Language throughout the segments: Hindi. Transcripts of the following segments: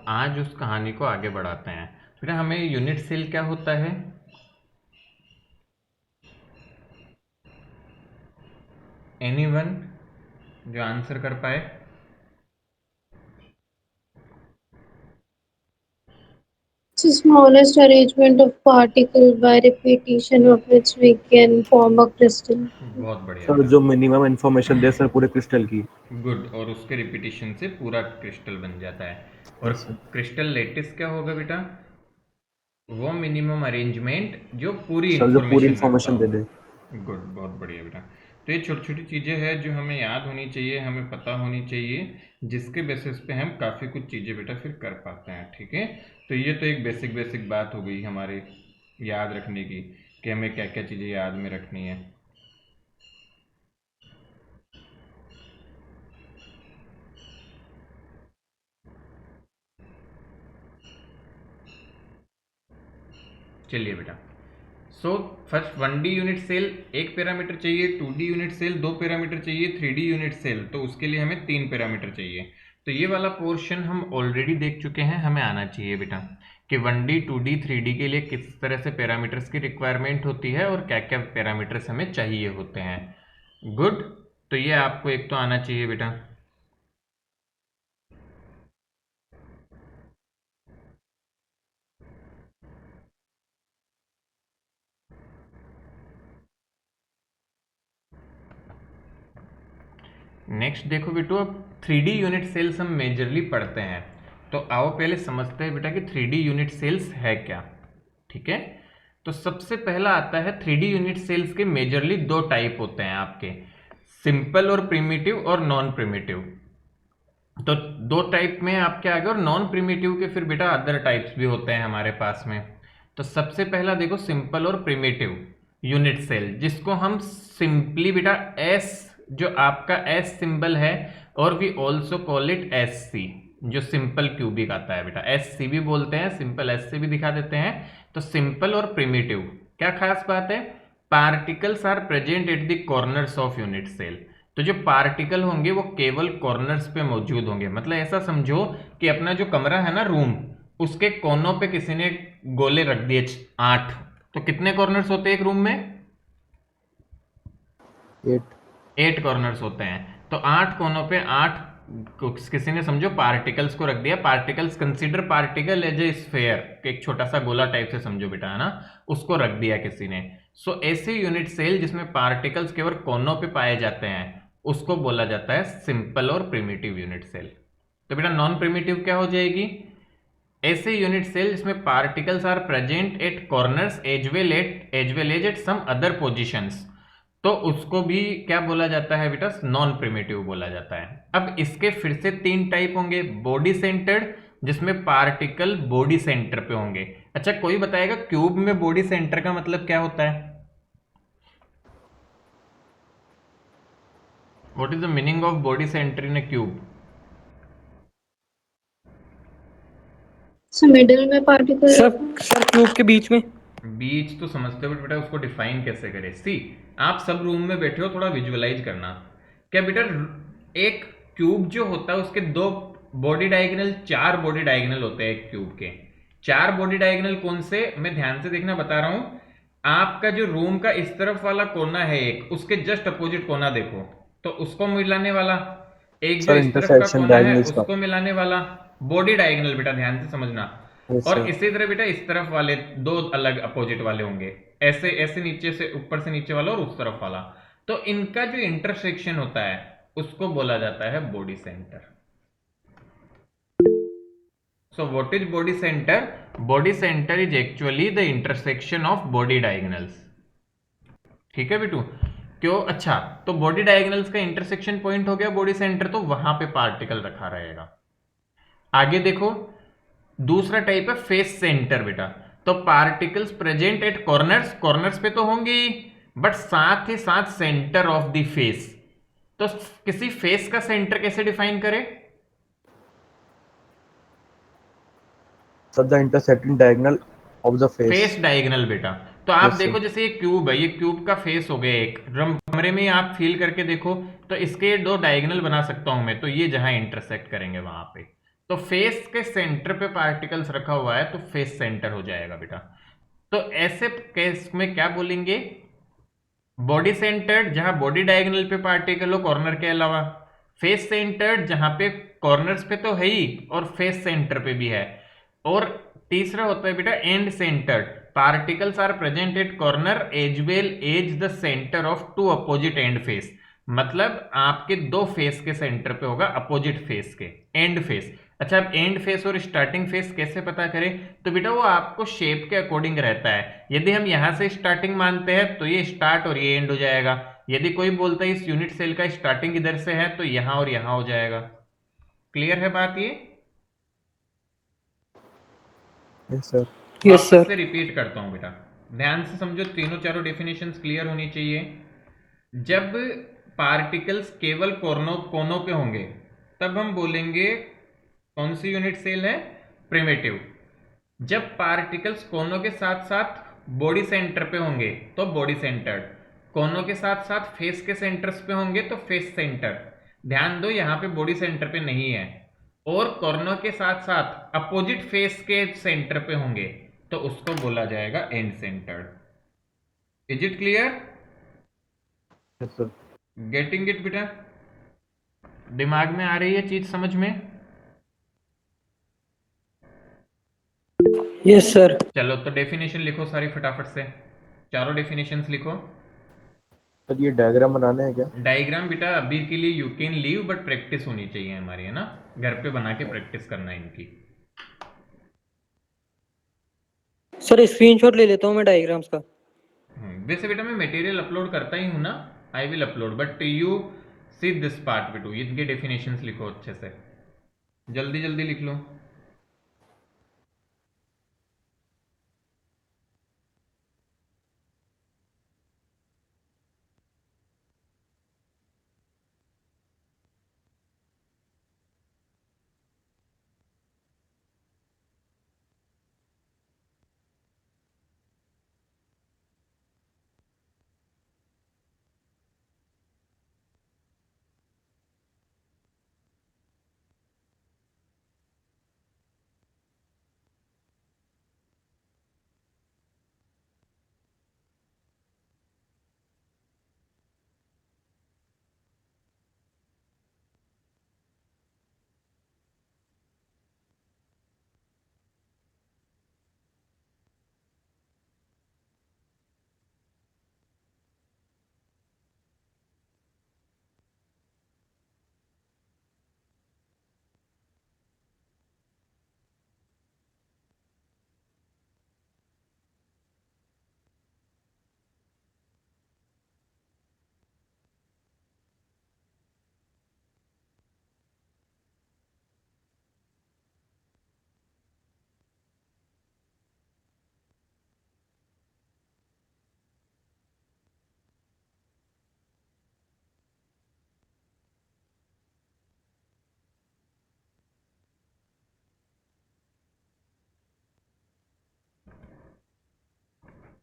आज उस कहानी को आगे बढ़ाते हैं। बेटा हमें यूनिट सेल क्या होता है? एनीवन जो आंसर कर पाए? It's the smallest arrangement of particles by repetition of which we can form a crystal. बहुत बढ़िया सर बेटा, जो मिनिमम इन्फॉर्मेशन दे सर पूरे क्रिस्टल की। गुड। और उसके रिपीटिशन से पूरा क्रिस्टल बन जाता है। और यस सर। क्रिस्टल लेटिस क्या होगा बेटा? वो मिनिमम अरेंजमेंट जो पूरी सर जो पूरी इंफॉर्मेशन रखता इन्फॉर्मेशन दे दे। हो। गुड, बहुत बढ़िया बेटा। तो ये छोटी छोटी चीज़ें हैं जो हमें याद होनी चाहिए, हमें पता होनी चाहिए, जिसके बेसिस पे हम काफ़ी कुछ चीज़ें बेटा फिर कर पाते हैं। ठीक है, तो ये तो एक बेसिक बेसिक बात हो गई हमारे याद रखने की, कि हमें क्या क्या चीज़ें याद में रखनी है। चलिए बेटा, so first 1D unit cell एक पैरामीटर चाहिए, 2D यूनिट सेल 2 पैरामीटर चाहिए, 3D यूनिट सेल तो उसके लिए हमें 3 पैरामीटर चाहिए। तो ये वाला पोर्शन हम ऑलरेडी देख चुके हैं, हमें आना चाहिए बेटा कि 1D 2D 3D के लिए किस तरह से पैरामीटर्स की रिक्वायरमेंट होती है और क्या क्या पैरामीटर्स हमें चाहिए होते हैं। गुड, तो ये आपको एक तो आना चाहिए बेटा। नेक्स्ट देखो बेटो, अब 3D यूनिट सेल्स हम मेजरली पढ़ते हैं, तो आओ पहले समझते हैं बेटा कि 3D यूनिट सेल्स है क्या। ठीक है, तो सबसे पहला आता है 3D यूनिट सेल्स के मेजरली दो टाइप होते हैं आपके, सिंपल और प्रिमिटिव और नॉन प्रिमिटिव। तो दो टाइप में आपके आगे, और नॉन प्रिमिटिव के फिर बेटा अदर टाइप्स भी होते हैं हमारे पास में। तो सबसे पहला देखो सिंपल और प्रिमिटिव यूनिट सेल, जिसको हम सिंपली बेटा एस, जो आपका एस सिंबल है, और we also call it S C, जो सिंपल क्यूबिक आता है बेटा, एस सी भी बोलते हैं, सिंपल एस सी भी दिखा देते हैं। तो सिंपल और प्रिमिटिव क्या खास बात है? Particles are present at the corners of unit cell. तो जो पार्टिकल होंगे वो केवल कॉर्नर्स पे मौजूद होंगे। मतलब ऐसा समझो कि अपना जो कमरा है ना, रूम, उसके कोनों पे किसी ने गोले रख दिए 8। तो कितने कॉर्नर्स होते हैं एक रूम में? 8 कॉर्नर्स होते हैं। तो 8 कोनों पे 8 किसी ने समझो पार्टिकल्स को रख दिया। Particles, consider particle as a sphere, एक छोटा सा गोला टाइप से समझो बेटा, है ना, उसको रख दिया किसी ने। सो ऐसे यूनिट सेल जिसमें पार्टिकल्स केवल कोनों पे पाए जाते हैं, उसको बोला जाता है सिंपल और प्रिमिटिव यूनिट सेल। तो बेटा नॉन प्रिमिटिव क्या हो जाएगी? ऐसे यूनिट सेल जिसमें particles are present at corners as well as at some other positions, तो उसको भी क्या बोला जाता है बेटा? नॉन प्रिमिटिव बोला जाता है। अब इसके फिर से 3 टाइप होंगे। बॉडी सेंटर्ड, जिसमें पार्टिकल बॉडी सेंटर पे होंगे। अच्छा, कोई बताएगा क्यूब में बॉडी सेंटर का मतलब क्या होता है? What is the meaning of body centre in a cube? So middle में particle सर क्यूब के बीच में। बीच तो समझते हो बेटा, उसको डिफाइन कैसे करें? सी, आप सब रूम में बैठे हो, थोड़ा विजुअलाइज करना। क्या बेटा एक क्यूब जो होता है उसके 2 बॉडी डायगोनल, 4 बॉडी डायगोनल होते हैं एक क्यूब के। 4 बॉडी डायगोनल कौन से? मैं ध्यान से देखना बता रहा हूं। आपका जो रूम का इस तरफ वाला कोना है एक, उसके जस्ट अपोजिट कोना देखो, तो उसको मिलाने वाला। एक जो सर इस तरफ का इंटरसेक्शन कोना है डायगोनल्स का। उसको मिलाने वाला। बॉडी डायगोनल बेटा ध्यान से समझना। यस और सर। इसी तरह बेटा इस तरफ वाले 2 अलग अपोजिट वाले होंगे, ऐसे ऐसे नीचे से, ऊपर से नीचे वाला और उस तरफ वाला। तो इनका जो इंटरसेक्शन होता है उसको बोला जाता है body centre. So what is body centre? Body centre is actually the intersection of body diagonals. ठीक है बेटू, क्यों? अच्छा, तो बॉडी डायगोनल्स का इंटरसेक्शन पॉइंट हो गया बॉडी सेंटर, तो वहां पे पार्टिकल रखा रहेगा। आगे देखो, दूसरा टाइप है फेस सेंटर बेटा। तो particles present at corners, corners पे तो होंगे ही, बट साथ ही साथ सेंटर ऑफ द फेस। तो किसी फेस का सेंटर कैसे डिफाइन करें? Sir the intersecting diagonal of the face diagonal बेटा। तो आप Yes, देखो sir. जैसे ये क्यूब है, ये क्यूब का फेस हो गया एक, कमरे में आप फील करके देखो, तो इसके 2 डायगोनल बना सकता हूं मैं, तो ये जहां इंटरसेक्ट करेंगे वहां पे। तो फेस के सेंटर पे पार्टिकल्स रखा हुआ है तो फेस सेंटर हो जाएगा बेटा। तो ऐसे केस में क्या बोलेंगे, बॉडी सेंटर्ड जहां बॉडी डायगोनल पे पार्टिकल हो कॉर्नर के अलावा, फेस सेंटर्ड जहां पे कॉर्नर्स पे तो है ही और फेस सेंटर पे भी है, और तीसरा होता है बेटा end centred, particles are present at corner as well as the centre of two opposite end face. मतलब आपके दो फेस के सेंटर पे होगा, अपोजिट फेस के एंड फेस। अच्छा, अब एंड फेस और स्टार्टिंग फेस कैसे पता करें, तो बेटा वो आपको शेप के अकॉर्डिंग रहता है। यदि हम यहां से स्टार्टिंग मानते हैं तो ये स्टार्ट और ये एंड हो जाएगा। यदि कोई बोलता है इस यूनिट सेल का स्टार्टिंग इधर से है तो यहां और यहां हो जाएगा। क्लियर है बात ये? Yes sir. यस वापस सर। से रिपीट करता हूं बेटा, ध्यान से समझो, तीनों चारों डेफिनेशंस क्लियर होनी चाहिए। जब पार्टिकल्स केवल कोनों पे होंगे तब हम बोलेंगे कौन सी यूनिट सेल है, प्रिमिटिव। जब पार्टिकल्स कोनों के साथ साथ बॉडी सेंटर पे होंगे तो बॉडी सेंटर्ड, कोनों के साथ साथ फेस के सेंटर्स पे होंगे तो फेस सेंटर। ध्यान दो यहां पे बॉडी सेंटर पे नहीं है, और कॉर्नर के साथ साथ अपोजिट फेस के सेंटर पे होंगे तो उसको बोला जाएगा and centred. Is it clear? Yes sir. Getting it बेटा? दिमाग में आ रही है चीज समझ में? Yes sir. चलो तो डेफिनेशन लिखो सारी फटाफट से, चारों डेफिनेशंस लिखो। सर ये डायग्राम बनाने हैं क्या? डायग्राम बेटा अभी के लिए you can leave, but practice होनी चाहिए हमारी, है ना, घर पे बना के प्रैक्टिस करना है इनकी। सर स्क्रीनशॉट ले लेता हूँ मैं डायग्राम्स का। वैसे बेटा मैं मटेरियल अपलोड करता ही हूँ ना, I will upload, but you see this part बेटू, इनके डेफिनेशंस लिखो अच्छे से, जल्दी जल्दी लिख लो।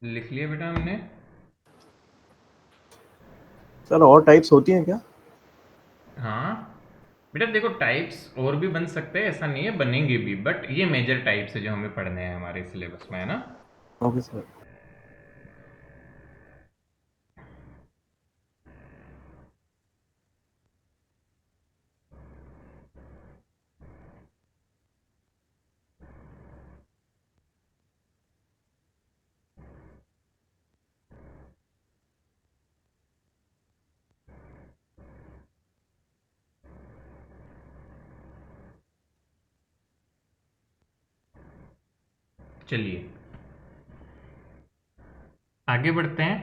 लिख लिया बेटा हमने? सर और टाइप्स होती हैं क्या? हाँ बेटा देखो, टाइप्स और भी बन सकते हैं, ऐसा नहीं है, बनेंगे भी, बट ये मेजर टाइप्स है जो हमें पढ़ने हैं हमारे सिलेबस में, है ना। Okay sir. चलिए आगे बढ़ते हैं।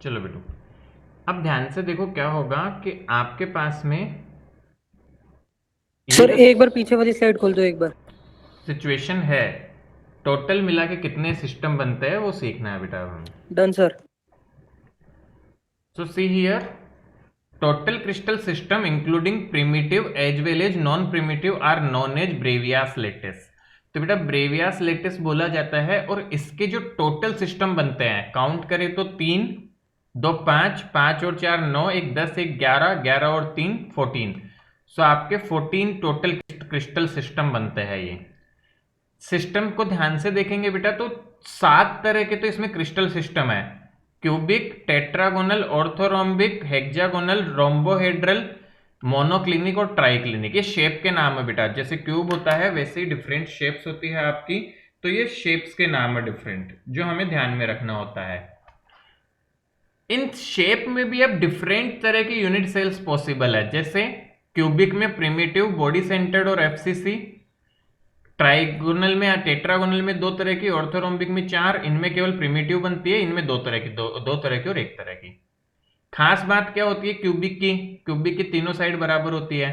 चलो बेटू, अब ध्यान से देखो क्या होगा कि आपके पास में सर एक बार पीछे वाली स्लाइड खोल दो एक बार। सिचुएशन है, टोटल मिला के कितने सिस्टम बनते हैं वो सीखना है बेटा अब हमें। Done sir. So see here, total crystal system including primitive as well as non primitive are known as Bravais lattice. तो बेटा ब्रेवियास लेटिस बोला जाता है, और इसके जो टोटल सिस्टम बनते हैं काउंट करें तो 3, दो 5, 5 और 4 9, एक 10, एक 11, 11 और 3 14। सो आपके 14 टोटल क्रिस्टल सिस्टम बनते हैं। ये सिस्टम को ध्यान से देखेंगे बेटा तो 7 तरह के तो इसमें क्रिस्टल सिस्टम है। Cubic, tetragonal, orthorhombic, hexagonal, rhombohedral, monoclinic और ट्राइक्लिनिक। ये शेप के नाम है बेटा, जैसे क्यूब होता है वैसे ही डिफरेंट शेप्स होती है आपकी। तो ये शेप्स के नाम है डिफरेंट, जो हमें ध्यान में रखना होता है। इन शेप में भी अब डिफरेंट तरह के यूनिट सेल्स पॉसिबल है, जैसे क्यूबिक में प्रिमिटिव, बॉडी सेंटर्ड और एफसीसी, ट्राइगोनल में या टेट्रागोनल में 2 तरह की, ऑर्थोरोम्बिक में 4, इनमें केवल प्रिमिटिव बनती है, इनमें 2 तरह की, दो तरह की और 1 तरह की। खास बात क्या होती है क्यूबिक की तीनों साइड बराबर होती है,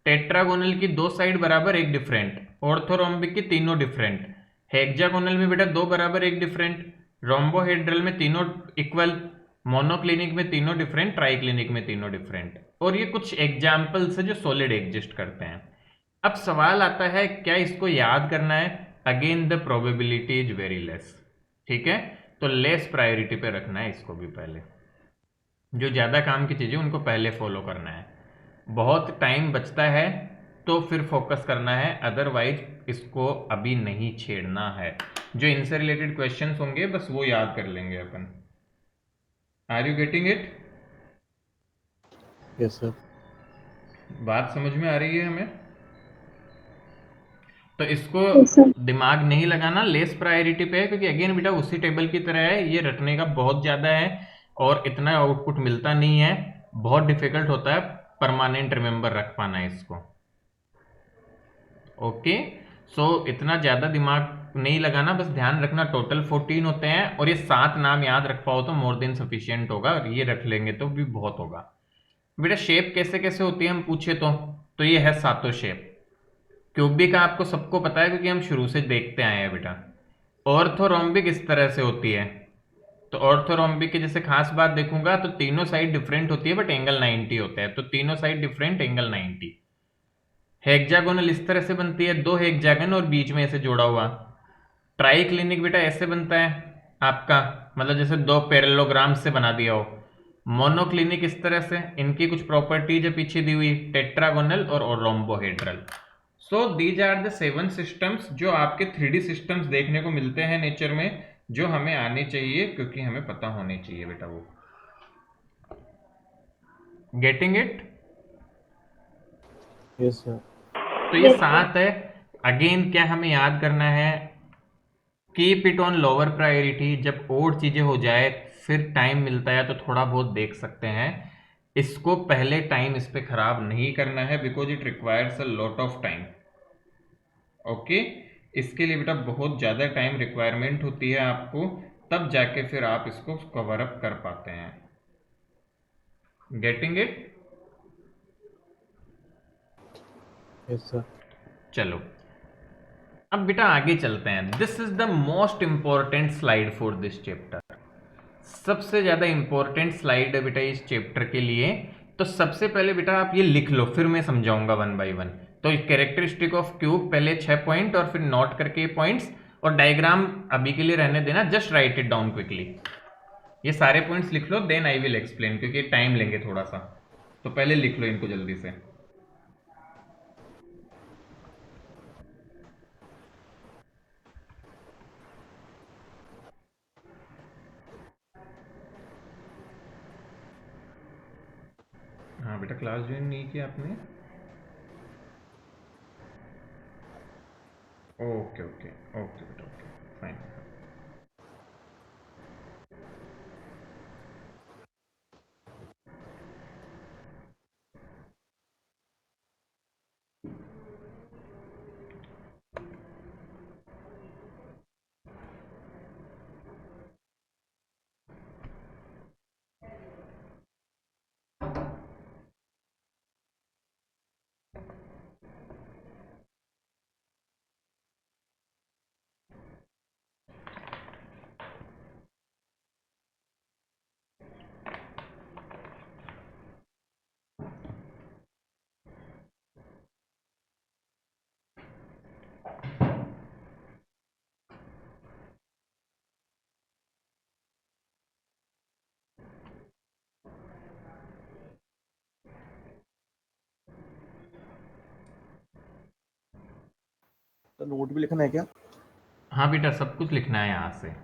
टेट्रागोनल की 2 साइड बराबर 1 डिफरेंट, ऑर्थोरोम्बिक की तीनों डिफरेंट, हेक्सागोनल में बेटा 2 बराबर 1 डिफरेंट, रोम्बोहेड्रल में तीनों इक्वल, मोनोक्लिनिक में तीनों डिफरेंट, ट्राइक्लिनिक में तीनों डिफरेंट। और ये कुछ एग्जाम्पल्स है जो सॉलिड एग्जिस्ट करते हैं। अब सवाल आता है क्या इसको याद करना है? Again the probability is very less. ठीक है, तो लेस प्रायोरिटी पे रखना है इसको भी पहले। जो ज़्यादा काम की चीज़ें उनको पहले फॉलो करना है। बहुत टाइम बचता है तो फिर फोकस करना है, अदरवाइज इसको अभी नहीं छेड़ना है। जो इनसे रिलेटेड क्वेश्चंस होंगे बस वो याद कर लेंगे अपन। Are you getting it? Yes sir. बात समझ में आ रही है हमें? तो इसको Yes, sir. दिमाग नहीं लगाना, लेस प्रायोरिटी पे है, क्योंकि अगेन बेटा उसी टेबल की तरह है, ये रटने का बहुत ज़्यादा है और इतना आउटपुट मिलता नहीं है, बहुत डिफिकल्ट होता है परमानेंट रिमेंबर रख पाना इसको। ओके, सो इतना ज़्यादा दिमाग नहीं लगाना, बस ध्यान रखना टोटल 14 होते हैं और ये 7 नाम याद रख पाओ तो मोर देन सफिशियंट होगा, और ये रख लेंगे तो भी बहुत होगा। बेटा शेप कैसे कैसे होती है हम पूछे तो ये है सातों शेप। क्यूबिक आपको सबको पता है क्योंकि हम शुरू से देखते आए हैं बेटा। ऑर्थोरोम्बिक इस तरह से होती है, तो ऑर्थोरोम्बिक की जैसे खास बात देखूंगा तो तीनों साइड डिफरेंट होती है बट एंगल 90 होता है, तो तीनों साइड डिफरेंट, एंगल 90। हेक्सागोनल इस तरह से बनती है, 2 हेक्सागन और बीच में ऐसे जोड़ा हुआ। ट्राई क्लिनिक बेटा ऐसे बनता है आपका, मतलब जैसे 2 पैरेललोग्राम से बना दिया हो। मोनोक्लिनिक इस तरह से, इनकी कुछ प्रॉपर्टीज है पीछे दी हुई, टेट्रागोनल और rhombohedral. So these are the 7 systems जो आपके 3D सिस्टम्स देखने को मिलते हैं नेचर में, जो हमें आने चाहिए क्योंकि हमें पता होने चाहिए बेटा वो। Getting it? Yes sir. तो ये Yes, sir. 7 है। अगेन क्या हमें याद करना है? Keep it on lower priority. जब और चीजें हो जाए फिर टाइम मिलता है तो थोड़ा बहुत देख सकते हैं, इसको पहले टाइम इस पे खराब नहीं करना है, because it requires a lot of time. Okay, इसके लिए बेटा बहुत ज़्यादा टाइम रिक्वायरमेंट होती है आपको, तब जाके फिर आप इसको कवर अप कर पाते हैं। Getting it? Yes sir. चलो अब बेटा आगे चलते हैं। This is the most important slide for this chapter. सबसे ज़्यादा इंपॉर्टेंट स्लाइड है बेटा इस चैप्टर के लिए। तो सबसे पहले बेटा आप ये लिख लो, फिर मैं समझाऊंगा 1 बाय 1। तो कैरेक्टरिस्टिक ऑफ क्यूब पहले 6 पॉइंट और फिर नोट करके पॉइंट्स, और डायग्राम अभी के लिए रहने देना, just right it down quickly. ये सारे पॉइंट्स लिख लो, देन आई विल एक्सप्लेन, क्योंकि टाइम लेंगे थोड़ा सा, तो पहले लिख लो इनको जल्दी से। हाँ बेटा, क्लास ज्वाइन नहीं किया आपने? ओके ओके ओके बेटा, ओके फाइन। नोट भी लिखना है क्या? हाँ बेटा, सब कुछ लिखना है यहाँ से।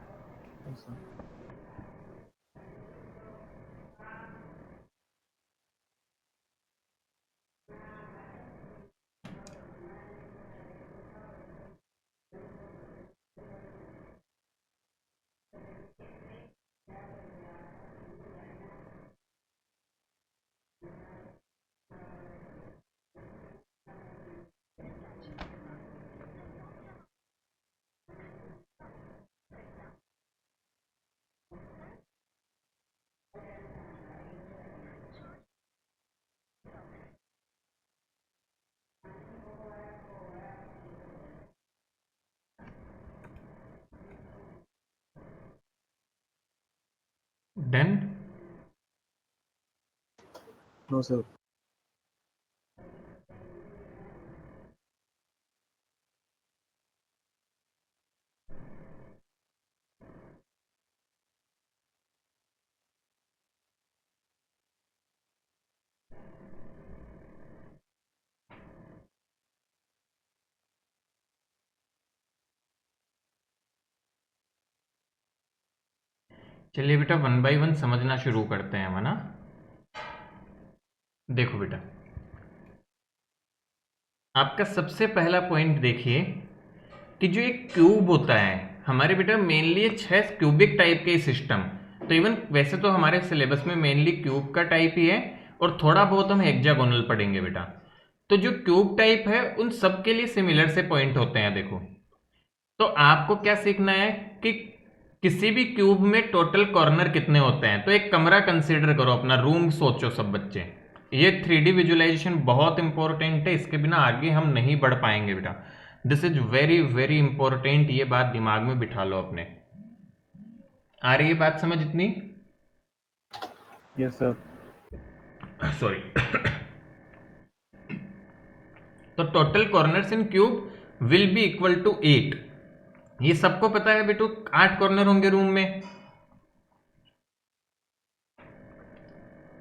डन। No sir. चलिए बेटा, वन बाय वन समझना शुरू करते हैं, है ना। देखो बेटा, आपका सबसे पहला पॉइंट देखिए कि जो एक क्यूब होता है हमारे बेटा, मेनली ये 6 क्यूबिक टाइप के सिस्टम। तो इवन वैसे तो हमारे सिलेबस में मेनली क्यूब का टाइप ही है, और थोड़ा बहुत हम हेक्सागोनल पढ़ेंगे बेटा। तो जो क्यूब टाइप है उन सब के लिए सिमिलर से पॉइंट होते हैं। देखो, तो आपको क्या सीखना है कि किसी भी क्यूब में टोटल कॉर्नर कितने होते हैं। तो एक कमरा कंसीडर करो, अपना रूम सोचो सब बच्चे। ये 3D विजुअलाइजेशन बहुत इंपॉर्टेंट है, इसके बिना आगे हम नहीं बढ़ पाएंगे बेटा। This is very very important, ये बात दिमाग में बिठा लो अपने। आ रही है बात समझ इतनी? Yes sir. सॉरी। तो total corners in cube will be equal to 8। ये सबको पता है बेटू, 8 कॉर्नर होंगे रूम में।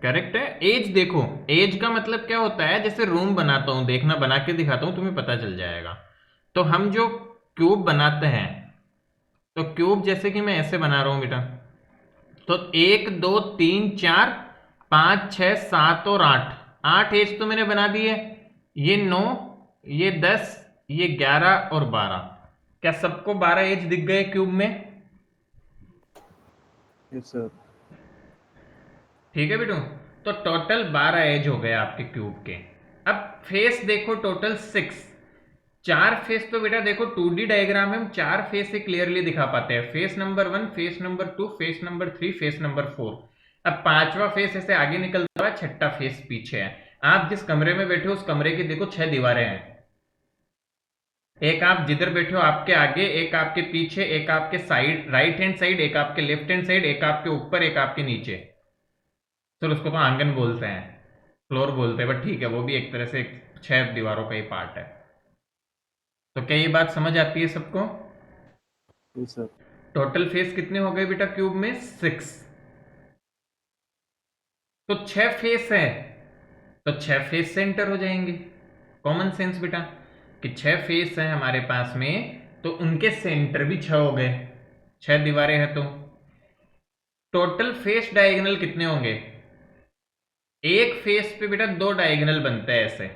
करेक्ट है। एज देखो, एज का मतलब क्या होता है, जैसे रूम बनाता हूं, देखना बना के दिखाता हूं, तुम्हें पता चल जाएगा। तो हम जो क्यूब बनाते हैं, तो क्यूब जैसे कि मैं ऐसे बना रहा हूं बेटा, तो 1 2 3 4 5 6 7 और 8, 8 एज तो मैंने बना दी है। ये 9, ये 10, ये 11 और 12। क्या सबको 12 एज दिख गए क्यूब में? Yes sir. ठीक है बेटू। तो टोटल 12 एज हो गए आपके क्यूब के। अब फेस देखो, टोटल 6। 4 फेस तो बेटा देखो 2D डायग्राम में हम 4 फेस से क्लियरली दिखा पाते हैं। Face number 1, face number 2, face number 3, face number 4। अब 5वां फेस ऐसे आगे निकलता है, 6ठा फेस पीछे है। आप जिस कमरे में बैठे हो उस कमरे की देखो 6 दीवारें हैं। एक आप जिधर बैठे हो आपके आगे, एक आपके पीछे, एक आपके साइड राइट हैंड साइड, एक आपके लेफ्ट हैंड साइड, एक आपके ऊपर, एक आपके नीचे। सर उसको तो आंगन बोलते हैं, फ्लोर बोलते हैं, बट ठीक है, वो भी एक तरह से 6 दीवारों का ही पार्ट है। तो क्या ये बात समझ आती है सबको? Yes sir. टोटल फेस कितने हो गए बेटा क्यूब में? 6। तो 6 फेस है, तो 6 फेस सेंटर हो जाएंगे। कॉमन सेंस बेटा, कि 6 फेस है हमारे पास में, तो उनके सेंटर भी 6 हो गए। 6 दीवारें हैं तो टोटल फेस डायगोनल कितने होंगे? एक फेस पे बेटा 2 डायगोनल बनते हैं ऐसे।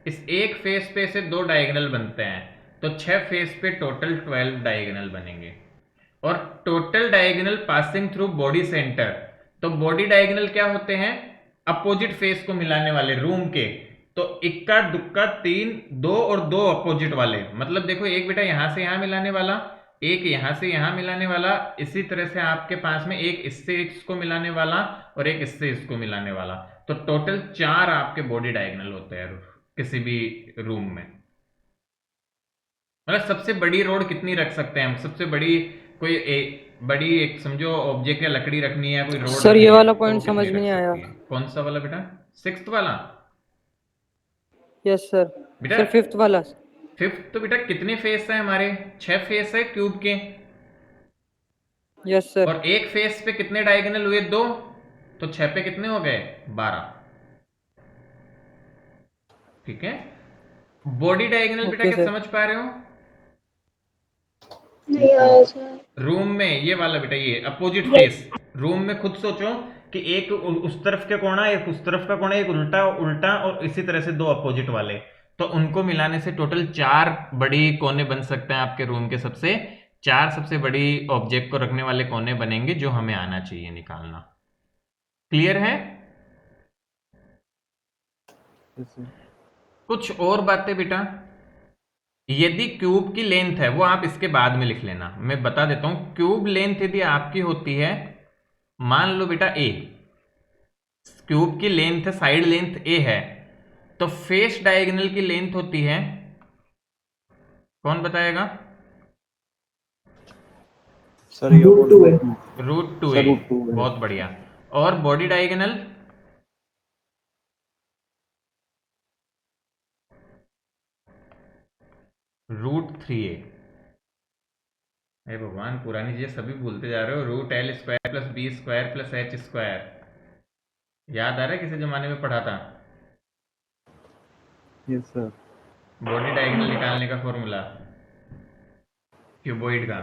इस एक फेस पे से 2 डायगोनल बनते हैं, तो 6 फेस पे टोटल 12 डायगोनल बनेंगे। और total diagonal passing through body centre. तो बॉडी डायगोनल क्या होते हैं? अपोजिट फेस को मिलाने वाले रूम के। तो इक्का दुक्का 3, 2 और 2 अपोजिट वाले। मतलब देखो, एक बेटा यहां से यहां मिलाने वाला, एक यहां से यहां मिलाने वाला, इसी तरह से आपके पास में एक इससे इसको मिलाने वाला और एक इससे इसको मिलाने वाला। तो टोटल 4 आपके बॉडी डायगोनल होते हैं किसी भी रूम में। मतलब सबसे बड़ी रोड कितनी रख सकते हैं हम? सबसे बड़ी कोई बड़ी एक समझो ऑब्जेक्ट या लकड़ी रखनी है, कोई रोड सर ये रखनी है, वाला तो पॉइंट वो समझ कितनी में रख नहीं आया। सकती है? कौन सा वाला बेटा? 6th वाला यस सर। बेटा? सर 5th वाला। 5th तो बेटा कितने फेस है हमारे? 6 फेस है क्यूब के। Yes sir. और एक फेस पे कितने डायगोनल हुए? 2। तो 6 पे कितने हो गए? 12। ठीक है। बॉडी डायगोनल बेटा ओके क्या सर। समझ पा रहे हो? नहीं आया सर। रूम में ये वाला बेटा, ये अपोजिट फेस। रूम में खुद सोचो कि एक उस तरफ के कोना, एक उस तरफ का कोना, एक उल्टा उल्टा, और इसी तरह से दो अपोजिट वाले, तो उनको मिलाने से टोटल 4 बड़ी कोने बन सकते हैं आपके रूम के। सबसे 4 सबसे बड़ी ऑब्जेक्ट को रखने वाले कोने बनेंगे, जो हमें आना चाहिए निकालना। क्लियर है? Yes, sir. कुछ और बातें बेटा? यदि क्यूब की लेंथ है, वो आप इसके बाद में लिख लेना, मैं बता देता हूं। क्यूब लेंथ यदि आपकी होती है, मान लो बेटा ए, क्यूब की लेंथ, साइड लेंथ ए है, तो फेस डायगोनल की लेंथ होती है, कौन बताएगा? सर ये Root 2 है। √2a। सर √2 है। बहुत बढ़िया। और बॉडी डायगोनल? √3a। अरे भगवान, पुरानी चीजें सभी भूलते जा रहे हो। √L² + B² + H²। याद आ रहा है किसी जमाने में पढ़ा था? Yes sir. बॉडी डायगोनल निकालने का फॉर्मूला क्यूबॉइड का।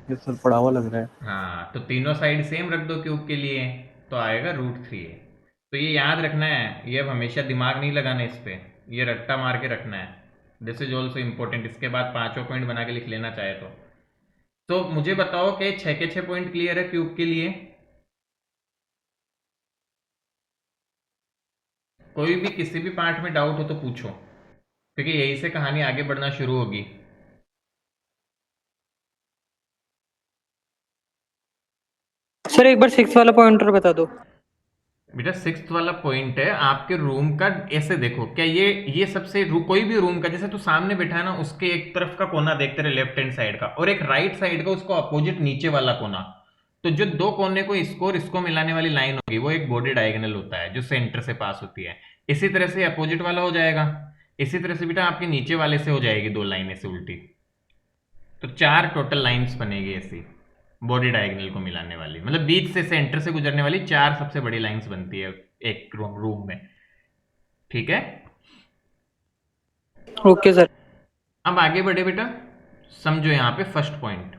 यस सर, पढ़ा हुआ लग रहा है। हाँ, तो तीनों साइड सेम रख दो क्यूब के लिए, तो आएगा √3a। तो ये याद रखना है, ये अब हमेशा दिमाग नहीं लगाना इस पे, ये रट्टा मार के रखना है। This is also important. इसके बाद 5 पॉइंट बना के लिख लेना चाहे तो मुझे बताओ कि 6 के 6 पॉइंट क्लियर है क्यूब के लिए? कोई भी किसी भी पार्ट में डाउट हो तो पूछो, क्योंकि यही से कहानी आगे बढ़ना शुरू होगी। सर एक बार 6 वाला पॉइंटर बता दो। बेटा 6th वाला पॉइंट है आपके रूम का। ऐसे देखो, क्या ये सबसे कोई भी रूम का, जैसे तू सामने बैठा है ना, उसके एक तरफ का कोना देखते रहे लेफ्ट हैंड साइड का, और एक राइट साइड का उसको अपोजिट नीचे वाला कोना, तो जो दो कोने को इसको और इसको मिलाने वाली लाइन होगी, वो एक बॉडी डायगोनल होता है जो सेंटर से पास होती है। इसी तरह से अपोजिट वाला हो जाएगा। इसी तरह से बेटा आपके नीचे वाले से हो जाएगी 2 लाइनें से उल्टी, तो 4 टोटल लाइंस बनेगी ऐसी बॉडी डायगोनल को मिलाने वाली, मतलब बीच से सेंटर से गुजरने वाली 4 सबसे बड़ी लाइंस बनती है एक रूम में। ठीक है? Okay sir. अब आगे बढ़े बेटा, समझो यहां पे first point.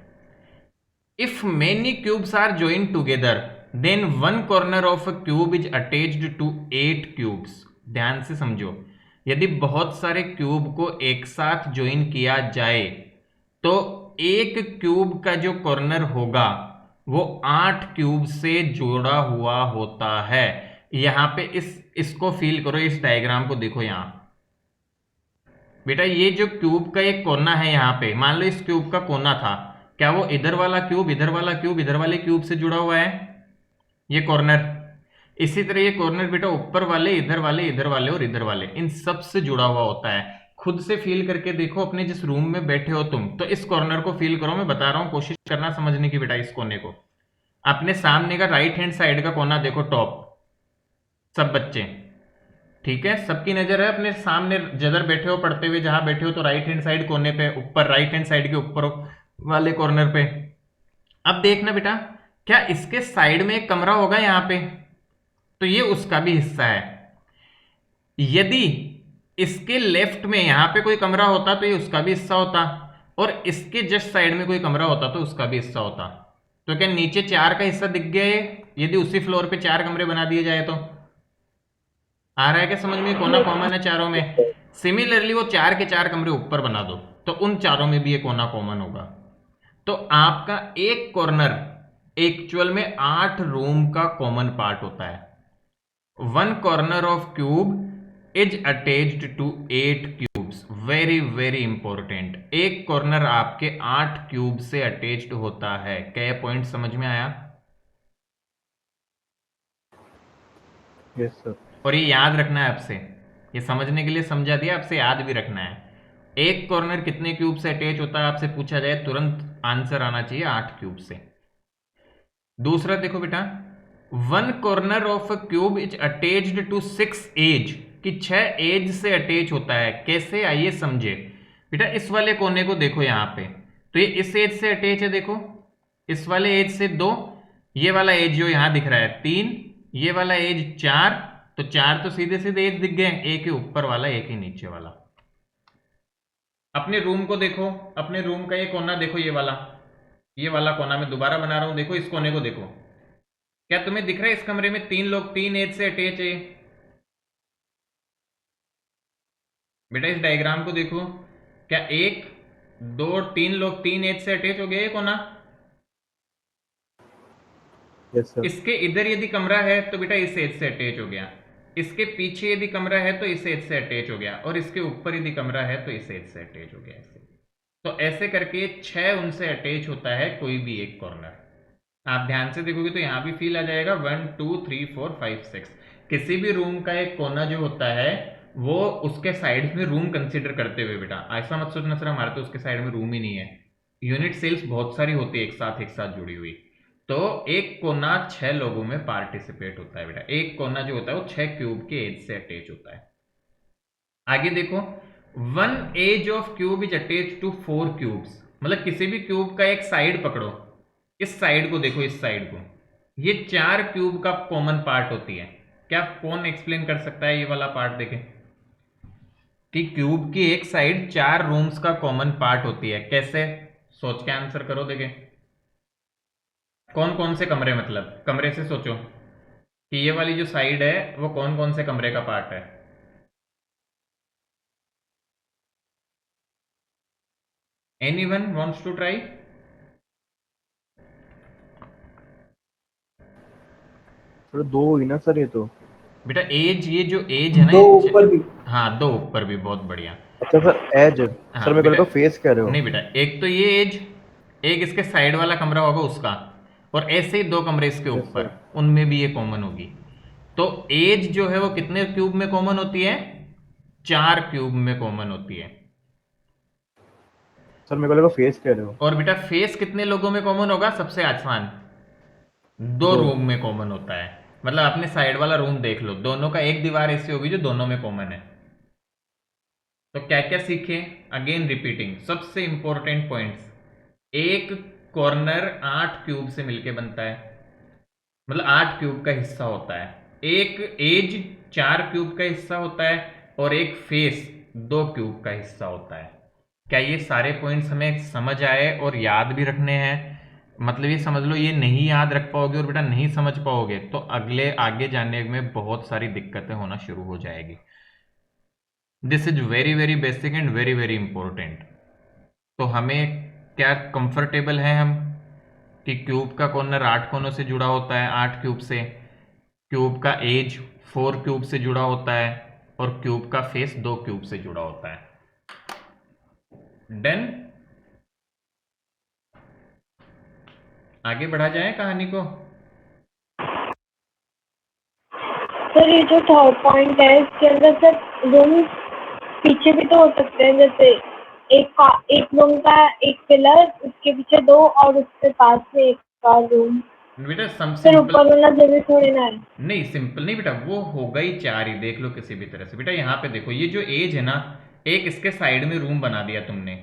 If many cubes are joint together, then one corner of a cube is attached to 8 cubes. ध्यान से समझो, यदि बहुत सारे क्यूब को एक साथ ज्वाइन किया जाए, तो एक क्यूब का जो कॉर्नर होगा वो 8 क्यूब से जुड़ा हुआ होता है। यहां पे इसको फील करो, इस डायग्राम को देखो। यहां बेटा ये जो क्यूब का एक कोना है, यहां पे मान लो इस क्यूब का कोना था, क्या वो इधर वाला क्यूब, इधर वाला क्यूब, इधर वाले क्यूब से जुड़ा हुआ है? ये कॉर्नर। इसी तरह ये कॉर्नर बेटा ऊपर वाले, इधर वाले, इधर वाले और इधर वाले, इन सब से जुड़ा हुआ होता है। खुद से फील करके देखो, अपने जिस रूम में बैठे हो तुम, तो इस कॉर्नर को फील करो। मैं बता रहा हूं, कोशिश करना समझने की बेटा। इस कोने को, अपने सामने का राइट हैंड साइड का कोना देखो, टॉप। सब बच्चे ठीक है? सबकी नजर है अपने सामने, जिधर बैठे हो पढ़ते हुए, जहां बैठे हो, तो राइट हैंड साइड कोने पे ऊपर, राइट हैंड साइड के ऊपर वाले कॉर्नर पे। अब देखना बेटा, क्या इसके साइड में एक कमरा होगा यहां पे? तो ये उसका भी हिस्सा है। यदि इसके लेफ्ट में यहां पे कोई कमरा होता तो ये उसका भी हिस्सा होता, और इसके जस्ट साइड में कोई कमरा होता तो उसका भी हिस्सा होता। तो क्या नीचे 4 का हिस्सा दिख गया है? यदि उसी फ्लोर पे 4 कमरे बना दिए जाए तो आ रहा है क्या समझ में? कोना कॉमन है चारों में। सिमिलरली वो 4 के 4 कमरे ऊपर बना दो, तो उन चारों में भी ये कोना कॉमन होगा। तो आपका एक कॉर्नर एक्चुअल में 8 रूम का कॉमन पार्ट होता है। One corner of cube is attached to 8 cubes. Very very important. एक कॉर्नर आपके 8 क्यूब से अटैच्ड होता है। क्या ये पॉइंट समझ में आया? Yes sir. और ये याद रखना है आपसे, ये समझने के लिए समझा दिया, आपसे याद भी रखना है। एक कॉर्नर कितने क्यूब से अटैच होता है आपसे पूछा जाए, तुरंत आंसर आना चाहिए 8 क्यूब से। दूसरा देखो बेटा, one corner of a cube is attached to 6 edge, कि 6 एज से अटैच होता है। कैसे, आइए समझे बेटा। इस वाले कोने को देखो यहां पे, तो ये इस एज से अटैच है, देखो इस वाले एज से 2, ये वाला एज जो यहां दिख रहा है 3, ये वाला एज 4, तो 4 तो सीधे सीधे एज दिख गए, एक ही ऊपर वाला एक ही नीचे वाला। अपने रूम को देखो, अपने रूम का ये कोना देखो, ये वाला, ये वाला कोना मैं दोबारा बना रहा हूं, देखो इस कोने को देखो, क्या तुम्हें दिख रहा है इस कमरे में 3 लोग 3 एज से अटैच है? बेटा इस डायग्राम को देखो, क्या 1 2 3 लोग 3 एज से अटैच हो गए ये कोना? Yes sir. इसके इधर यदि कमरा है तो बेटा इस एज से अटैच हो गया, इसके पीछे यदि कमरा है तो इस एज से अटैच हो गया, और इसके ऊपर यदि कमरा है तो इस एज से अटैच हो गया। ऐसे तो ऐसे करके 6 उनसे अटैच होता है कोई भी एक कॉर्नर। आप ध्यान से देखोगे तो यहां भी फील आ जाएगा 1 2 3 4 5 6। किसी भी रूम का एक कोना जो होता है वो उसके साइड में रूम कंसीडर करते हुए, बेटा ऐसा मत सोचना सर हमारे तो उसके साइड में रूम ही नहीं है, यूनिट सेल्स बहुत सारी होती है एक साथ जुड़ी हुई। तो एक कोना 6 लोगों में पार्टिसिपेट होता है बेटा, एक कोना जो होता है वो 6 क्यूब के एज से अटैच होता है। आगे देखो, 1 edge of cube is attach to 4 cubes, मतलब किसी भी क्यूब का एक साइड पकड़ो, इस साइड को देखो, इस साइड को, ये 4 क्यूब का कॉमन पार्ट होती है। क्या कौन एक्सप्लेन कर सकता है ये वाला पार्ट? देखें कि क्यूब की एक साइड 4 रूम्स का कॉमन पार्ट होती है, कैसे? सोच के आंसर करो। देखें कौन कौन से कमरे, मतलब कमरे से सोचो कि ये वाली जो साइड है वो कौन कौन से कमरे का पार्ट है। Anyone wants to try? Sir 2 हुई ना सर ये तो। बेटा एज, ये जो एज है ना, दो ऊपर भी। हाँ 2 ऊपर भी, बहुत बढ़िया। अच्छा सर एज। हाँ सर मेरे को बेटा, लगा फेस कह रहे हो। नहीं बेटा, एक तो ये एज, एक इसके साइड वाला कमरा होगा उसका, और ऐसे ही 2 कमरे इसके Yes, ऊपर, sir. उनमें भी ये कॉमन होगी। तो एज जो है वो कितने क्यूब में कॉमन होती है? 4 क्यूब में कॉमन होती है। सर मेरे को लगा फेस कह रहे हो। और बेटा फेस कितने लोगों में कॉमन होगा? सबसे आसान 2 दो। रूम में कॉमन होता है। मतलब अपने साइड वाला रूम देख लो, दोनों का एक दीवार ऐसी होगी जो दोनों में कॉमन है। तो क्या क्या सीखे? अगेन रिपीटिंग सबसे इंपॉर्टेंट पॉइंट्स। एक कॉर्नर 8 क्यूब से मिलके बनता है, मतलब 8 क्यूब का हिस्सा होता है। एक एज 4 क्यूब का हिस्सा होता है, और एक फेस 2 क्यूब का हिस्सा होता है। क्या ये सारे पॉइंट्स हमें समझ आए और याद भी रखने हैं? मतलब ये समझ लो, ये नहीं याद रख पाओगे और बेटा नहीं समझ पाओगे तो अगले आगे जाने में बहुत सारी दिक्कतें होना शुरू हो जाएगी। This is very very basic and very very important. तो हमें क्या कंफर्टेबल है हम कि क्यूब का कॉर्नर 8 कोनों से जुड़ा होता है, 8 क्यूब से, क्यूब का एज 4 क्यूब से जुड़ा होता है, और क्यूब का फेस 2 क्यूब से जुड़ा होता है। डन? आगे बढ़ा जाए कहानी को। सर ये जो थर्ड पॉइंट है इसके अंदर सर रूम पीछे भी तो हो सकते हैं, जैसे एक रूम का एक पिलर, उसके पीछे 2 और उसके पास में एक का रूम। बेटा फिर सिंपल, ऊपर वाला जरूरी थोड़ी ना है। नहीं सिंपल नहीं बेटा, वो होगा ही 4 ही, देख लो किसी भी तरह से। बेटा यहाँ पे देखो, ये जो एज है ना, एक इसके साइड में रूम बना दिया तुमने,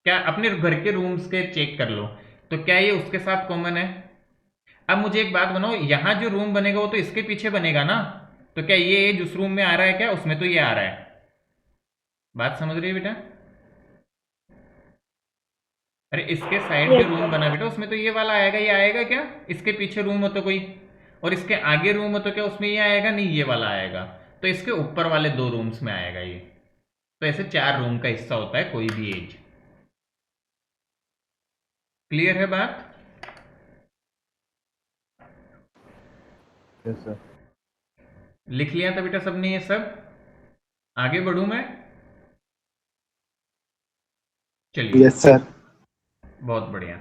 क्या अपने घर के रूम्स के चेक कर लो, तो क्या ये उसके साथ कॉमन है? अब मुझे एक बात बनाओ, यहाँ जो रूम बनेगा वो तो इसके पीछे बनेगा ना, तो क्या ये एज उस रूम में आ रहा है? क्या उसमें तो ये आ रहा है। बात समझ रही है बेटा? अरे इसके साइड जो रूम बना बेटा उसमें तो ये वाला आएगा, ये आएगा क्या? इसके पीछे रूम हो तो कोई, और इसके आगे रूम हो तो क्या उसमें ये आएगा? नहीं, ये वाला आएगा। तो इसके ऊपर वाले 2 रूम्स में आएगा ये। तो ऐसे 4 रूम का हिस्सा होता है कोई भी एज। क्लियर है बात? Yes sir. लिख लिया था बेटा सबने ये सब? आगे बढ़ूं मैं? चलिए, यस सर। बहुत बढ़िया।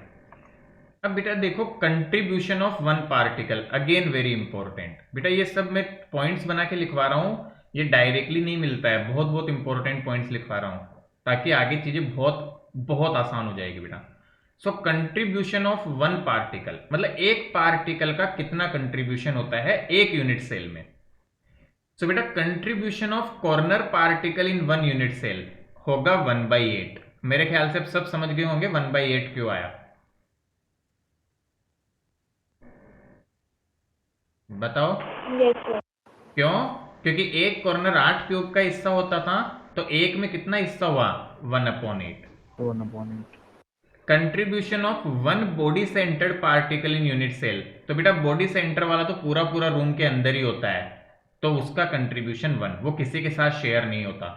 अब बेटा देखो, contribution of one particle, again very important. बेटा ये सब मैं पॉइंट्स बना के लिखवा रहा हूं, ये डायरेक्टली नहीं मिलता है, बहुत बहुत इंपॉर्टेंट पॉइंट्स लिखवा रहा हूं ताकि आगे चीजें बहुत बहुत आसान हो जाएगी बेटा। सो कंट्रीब्यूशन ऑफ वन पार्टिकल, मतलब एक पार्टिकल का कितना कंट्रीब्यूशन होता है एक यूनिट सेल में। सो बेटा contribution of corner particle in 1 unit cell होगा 1/8। मेरे ख्याल से अब सब समझ गए होंगे 1/8 क्यों आया। बताओ यस सर। क्यों? क्योंकि एक कॉर्नर 8 क्यूब का हिस्सा होता था, तो एक में कितना हिस्सा हुआ? 1/8। तो 1/8। Contribution of one body centred particle in unit cell. तो बेटा बॉडी सेंटर वाला तो पूरा पूरा रूम के अंदर ही होता है, तो उसका कंट्रीब्यूशन 1, वो किसी के साथ शेयर नहीं होता।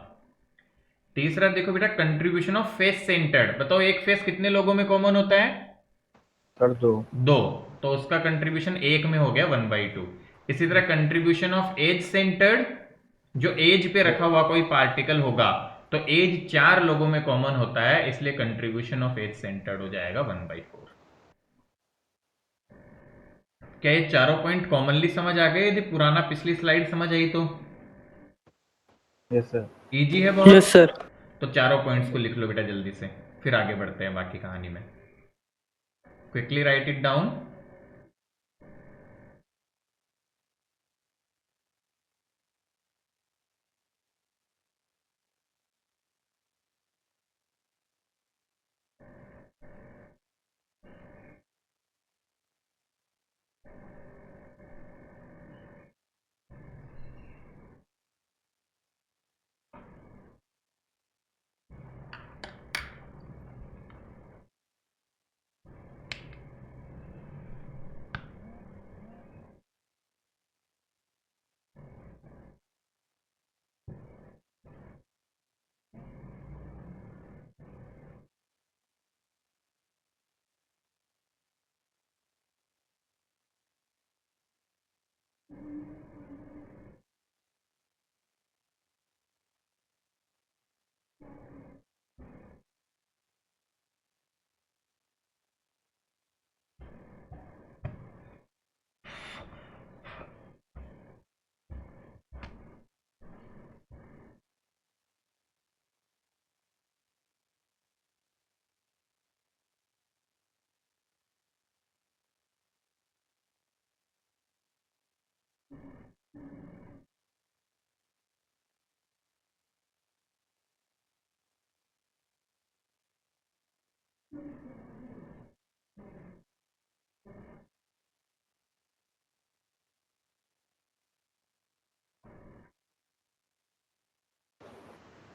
तीसरा देखो बेटा, कंट्रीब्यूशन ऑफ फेस सेंटर्ड। बताओ एक फेस कितने लोगों में कॉमन होता है? सर 2। 2, तो उसका कंट्रीब्यूशन 1 में हो गया 1/2। इसी तरह कंट्रीब्यूशन ऑफ एज सेंटर्ड, जो एज पे रखा हुआ कोई पार्टिकल होगा तो एज 4 लोगों में कॉमन होता है, इसलिए कंट्रीब्यूशन ऑफ एज सेंटर्ड हो जाएगा 1/4। क्या ये चारों पॉइंट कॉमनली समझ आ गए? यदि पुराना पिछली स्लाइड समझ आई तो यस सर। इजी है बहुत। Yes sir. तो चारों पॉइंट्स को लिख लो बेटा जल्दी से, फिर आगे बढ़ते हैं बाकी कहानी में। Quickly write it down.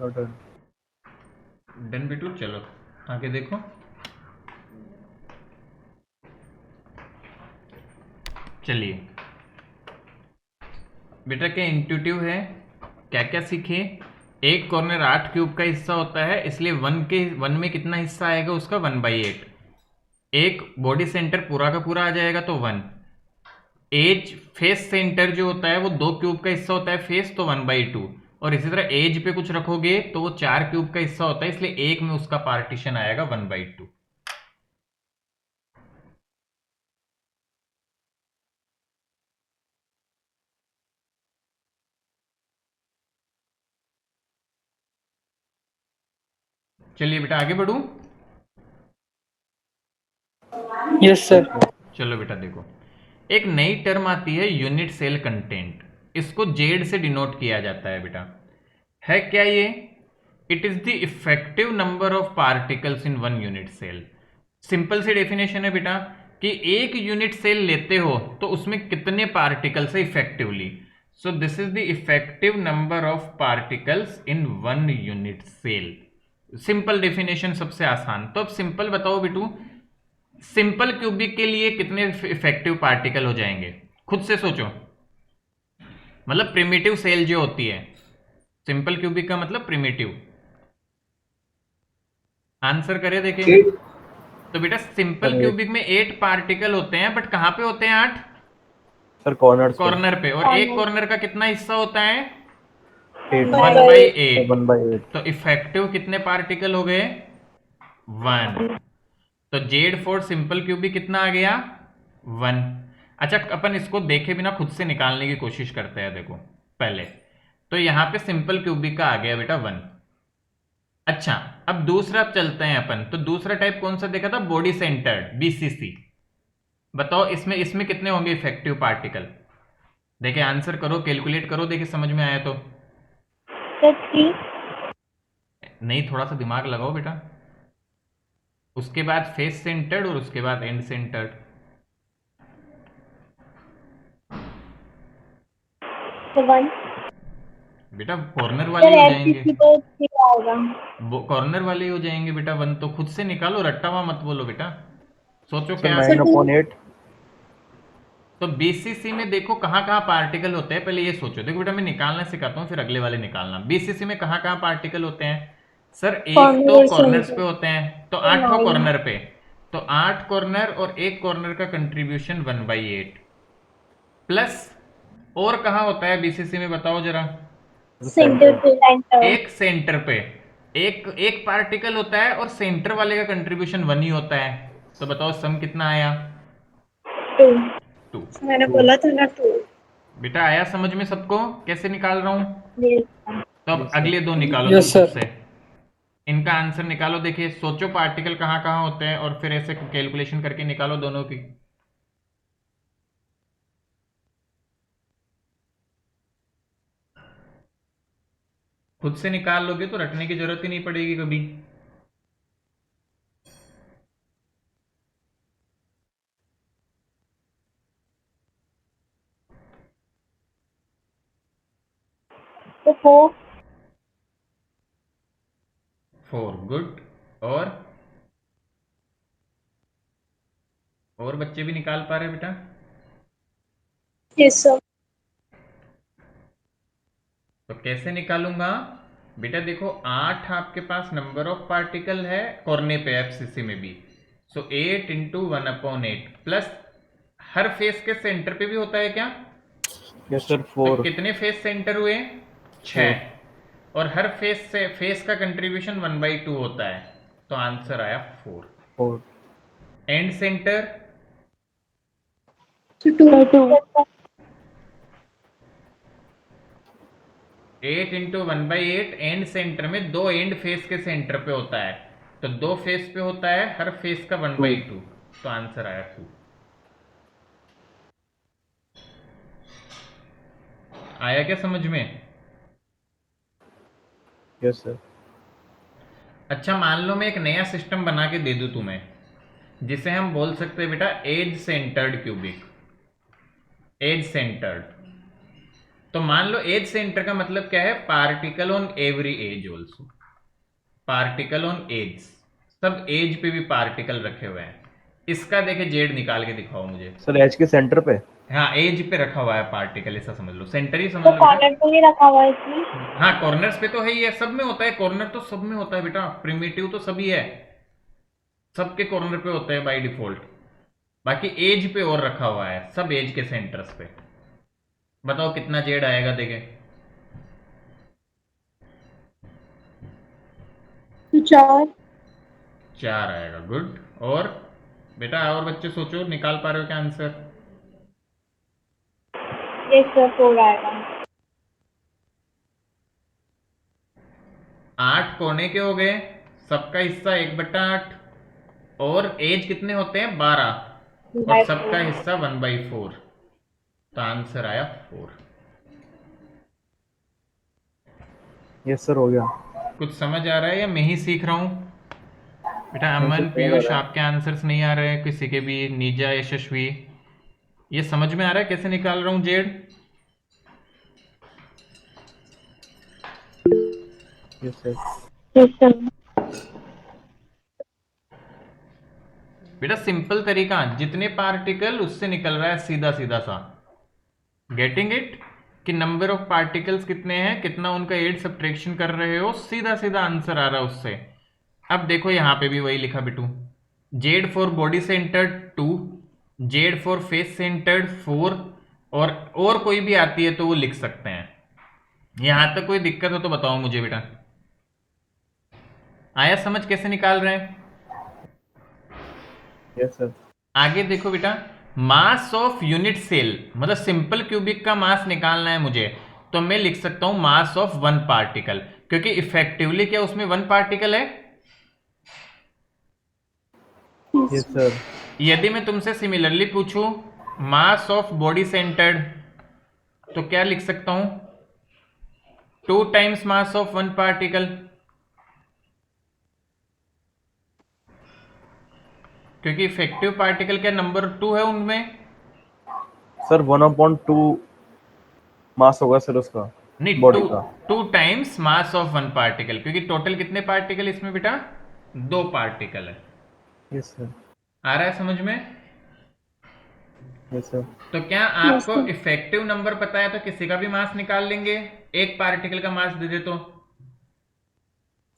Done. Done बेटू, चलो आगे देखो। चलिए बेटा, क्या इंट्यूटिव है, क्या क्या सीखे? एक कॉर्नर 8 क्यूब का हिस्सा होता है, इसलिए 1 में कितना हिस्सा आएगा उसका? 1/8। एक बॉडी सेंटर पूरा का पूरा आ जाएगा तो 1। एज फेस सेंटर जो होता है वो 2 क्यूब का हिस्सा होता है फेस, तो 1/2। और इसी तरह एज पे कुछ रखोगे तो वो 4 क्यूब का हिस्सा होता है, इसलिए 1 में उसका पार्टीशन आएगा 1/2। चलिए बेटा आगे बढ़ूं। Yes sir. चलो बेटा देखो, एक नई टर्म आती है यूनिट सेल कंटेंट। इसको जेड से डिनोट किया जाता है बेटा। है क्या ये? It is the effective number of particles in one unit cell. Simple सी डेफिनेशन है बेटा कि एक यूनिट सेल लेते हो तो उसमें कितने पार्टिकल्स है effectively. So this is the effective number of particles in one unit cell. Simple definition, सबसे आसान। तो अब सिंपल बताओ बेटू, सिंपल क्यूबिक के लिए कितने इफेक्टिव पार्टिकल हो जाएंगे? खुद से सोचो, मतलब प्रिमिटिव सेल जो होती है, सिंपल क्यूबिक का मतलब प्रिमिटिव। आंसर करे देखिए। तो बेटा सिंपल सर, क्यूबिक में 8 पार्टिकल होते हैं, बट कहां पे होते हैं 8? सर कॉर्नर कॉर्नर पे। और एक कॉर्नर का कितना हिस्सा होता है? 1/8। 1/8। तो इफेक्टिव कितने पार्टिकल हो गए? 1। तो जेड फॉर सिंपल क्यूबिक कितना आ गया? 1। अच्छा, अपन इसको देखे बिना खुद से निकालने की कोशिश करते हैं। देखो पहले तो यहां पे सिंपल क्यूबिक का आ गया बेटा 1। अच्छा, अब दूसरा चलते हैं अपन। तो दूसरा टाइप कौन सा देखा था? Body centred, BCC. बताओ इसमें इसमें कितने होंगे इफेक्टिव पार्टिकल? देखिए आंसर करो, कैलकुलेट करो, देखिए समझ में आया तो। सर 3। नहीं, थोड़ा सा दिमाग लगाओ बेटा। उसके बाद फेस सेंटर्ड और उसके बाद एंड सेंटर्ड। तो 1। बेटा कॉर्नर वाले सर हो ऐसी जाएंगे। थी तो 3 आएगा? कॉर्नर वाले ही हो जाएंगे बेटा, 1 तो खुद से निकालो, रट्टा हुआ मत बोलो बेटा, सोचो सर क्या। 9/8। तो बीसीसी में देखो कहाँ कहाँ पार्टिकल होते हैं, पहले ये सोचो। देखो बेटा मैं निकालना सिखाता हूँ, फिर अगले वाले निकालना। बीसीसी में कहाँ कहाँ पार्टिकल होते हैं सर? एक तो Corner कॉर्नर्स center पे होते हैं, तो तो 8 9। कॉर्नर पे, तो 8 कॉर्नर और एक कॉर्नर का कंट्रीब्यूशन 1/8 प्लस। और कहाँ होता है बीसीसी में बताओ जरा? सेंटर पे सेंटर। एक सेंटर पे एक एक पार्टिकल होता है और सेंटर वाले का कंट्रीब्यूशन 1 ही होता है। तो बताओ सम कितना आया? 2। 2। मैंने बोला था ना 2। बेटा आया समझ में सबको कैसे निकाल रहा हूं? यस तो अब यस सर। अगले दो निकालो तुम यस खुद सर। से, इनका आंसर निकालो। देखिए सोचो पार्टिकल कहाँ कहाँ होते हैं और फिर ऐसे कैलकुलेशन करके निकालो दोनों की। खुद से निकाल लोगे तो रटने की जरूरत ही नहीं पड़ेगी कभी। तो 4। 4 गुड। और बच्चे भी निकाल पा रहे बेटा? Yes sir. तो कैसे निकालूंगा बेटा? देखो 8 आपके पास नंबर ऑफ पार्टिकल है कोने पे एफसीसी में भी, सो 8 इंटू 1/8 प्लस हर फेस के सेंटर पे भी होता है क्या? Yes sir. तो 4। कितने फेस सेंटर हुए? 4। 6। और हर फेस से फेस का कंट्रीब्यूशन 1/2 होता है, तो आंसर आया 4। 4। And centre 2। 8 into 1/8, and centre में दो एंड फेस के सेंटर पे होता है, तो दो फेस पे होता है, हर फेस का 1/2, तो आंसर आया 2। आया क्या समझ में? Yes sir. अच्छा मान लो मैं एक नया सिस्टम बना के दे दूं तुम्हें, जिसे हम बोल सकते हैं बेटा edge centred cubic. Edge centred, तो मान लो एज सेंटर का मतलब क्या है? Particle on every edge also. Particle on edge, सब एज पे भी पार्टिकल रखे हुए हैं। इसका देखे जेड निकाल के दिखाओ मुझे। सर एज के सेंटर पे। हाँ एज पे रखा हुआ है पार्टिकल, ऐसा समझ लो, सेंटर ही समझ तो लो बेटा। कॉर्नर पे नहीं रखा हुआ है इसमें? हाँ कॉर्नर्स पे तो है ही है, सब में होता है कॉर्नर, तो सब में होता है बेटा, प्रिमिटिव तो सभी है, सबके कॉर्नर पे होते हैं बाय डिफॉल्ट। बाकी एज पे और रखा हुआ है, सब एज के सेंटर्स पे। बताओ कितना जेड आएगा देखे? तो 4। 4 आएगा, गुड। और बेटा और बच्चे सोचो, निकाल पा रहे हो क्या आंसर? यस सर 4 आएगा। 8 कोने के हो गए, सबका हिस्सा 1/8, और एज कितने होते हैं? 12, और बाय सबका 4। हिस्सा 1/4, तो आंसर आया 4। यस सर हो गया। कुछ समझ आ रहा है या मैं ही सीख रहा हूं बेटा? नहीं सर अमन समझ आ पीयूष रहा है। आपके आंसर्स नहीं आ रहे हैं किसी के भी, नीजा यशस्वी, ये समझ में आ रहा है कैसे निकाल रहा हूं Z? Yes sir. Yes sir. बेटा सिंपल तरीका, जितने पार्टिकल उससे निकल रहा है सीधा सीधा सा। Getting it? कि नंबर ऑफ पार्टिकल्स कितने हैं, कितना उनका एड सब्ट्रैक्शन कर रहे हो, सीधा सीधा आंसर आ रहा है उससे। अब देखो यहां पे भी वही लिखा Bittu, Z for body centred 2, Z for face centred 4, और कोई भी आती है तो वो लिख सकते हैं। यहां तक कोई दिक्कत हो तो बताओ मुझे बेटा। आया समझ कैसे निकाल रहे हैं? Yes sir. आगे देखो बेटा, मास ऑफ यूनिट सेल, मतलब सिंपल क्यूबिक का मास निकालना है मुझे, तो मैं लिख सकता हूं मास ऑफ 1 पार्टिकल, क्योंकि इफेक्टिवली क्या उसमें 1 पार्टिकल है। Yes sir. यदि मैं तुमसे सिमिलरली पूछूं मास ऑफ बॉडी सेंटर्ड, तो क्या लिख सकता हूं? 2 टाइम्स मास ऑफ 1 पार्टिकल, क्योंकि इफेक्टिव पार्टिकल क्या नंबर 2 है उनमें। सर 1/2 मास होगा सर उसका। नहीं, बॉडी टू का। 2 times mass of one particle, क्योंकि टोटल कितने पार्टिकल इसमें बेटा? 2 पार्टिकल है। Yes sir. आ रहा है समझ में? Yes sir. तो क्या यस आपको सर। इफेक्टिव नंबर पता है तो किसी का भी मास निकाल लेंगे, एक पार्टिकल का मास दे दे तो?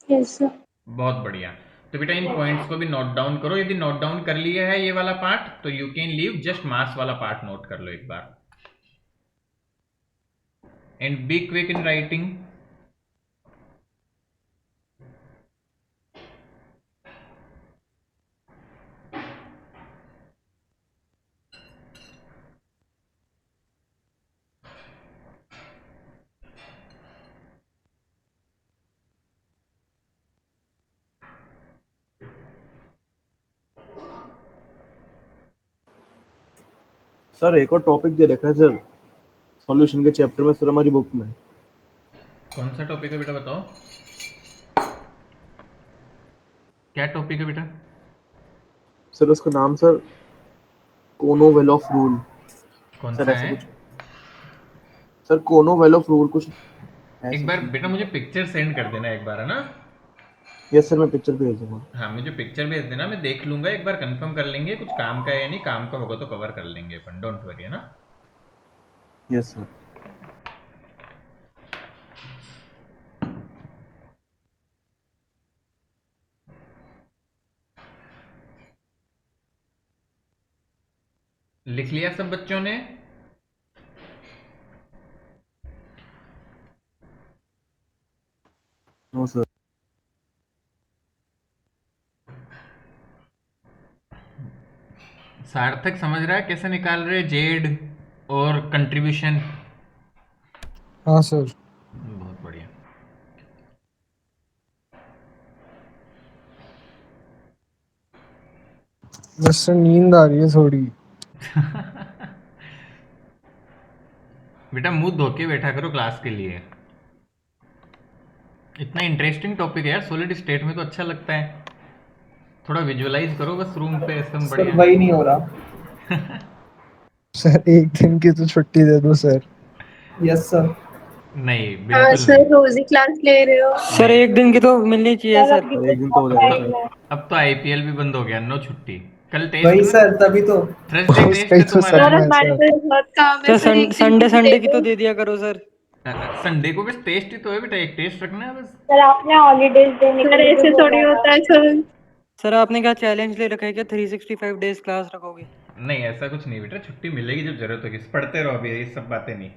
Yes sir. बहुत बढ़िया। तो बेटा इन पॉइंट्स को भी नोट डाउन करो। यदि नोट डाउन कर लिया है ये वाला पार्ट तो you can leave, just mass वाला पार्ट नोट कर लो एक बार, and be quick in writing. Sir एक और टॉपिक दे रखा है सर सॉल्यूशन के चैप्टर में सर हमारी बुक में। कौन सा टॉपिक है बेटा बताओ, क्या टॉपिक है बेटा? सर उसका नाम सर कोनोवेल ऑफ रूल। कौन सर सा ऐसा है? कुछ सर कोनोवेल ऑफ रूल कुछ एक ऐसा बार कुछ। बेटा मुझे पिक्चर सेंड कर देना एक बार, है ना? यस सर मैं पिक्चर भेज दूंगा। हाँ मुझे पिक्चर भेज देना, मैं देख लूंगा, एक बार कंफर्म कर लेंगे कुछ काम का है या नहीं, काम का होगा तो कवर कर लेंगे अपन, डोंट वरी, है ना? Yes sir. लिख लिया सब बच्चों ने? No sir. सार्थक समझ रहा है कैसे निकाल रहे जेड और कंट्रीब्यूशन? हाँ सर। बहुत बढ़िया। बस सर नींद आ रही है थोड़ी। बेटा मुंह धो के बैठा करो क्लास के लिए, इतना इंटरेस्टिंग टॉपिक है यार, सॉलिड स्टेट में तो अच्छा लगता है, थोड़ा विजुअलाइज करो बस रूम पे एकदम सर बढ़िया। वही नहीं हो रहा। सर एक दिन की तो छुट्टी दे दो सर। Yes sir. नहीं हाँ बिल्कुल सर, नहीं। रोज ही क्लास ले रहे हो। सर नहीं, एक दिन की तो मिलनी चाहिए सर सर। अभी सर तो एक दिन तो हो बहुत जाएगा टाइम सर। है। अब तो आईपीएल भी बंद हो गया, नो छुट्टी। कल टेस्ट वही है ना? सर तभी तो। थर्सडे उसका टेस्ट ही है तो तुम्हारा? सर सपना है हमारे सर। पास बहुत काम है सर सर, एक दिन संडे छुट्टी दे संडे की तो दो। दे दिया करो सर। संडे को बस टेस्ट ही तो है बेटा, एक टेस्ट रखना है बस। सर आपने हॉलीडेज देने के सर लिए भी ऐसे थोड़ी बोला था। होता है सर। सर आपने क्या चैलेंज ले रखा है क्या 365 डेज क्लास रखोगे? नहीं ऐसा कुछ नहीं बेटा, छुट्टी मिलेगी जब जरूरत होगी, पढ़ते रहो अभी, ये सब बातें नहीं।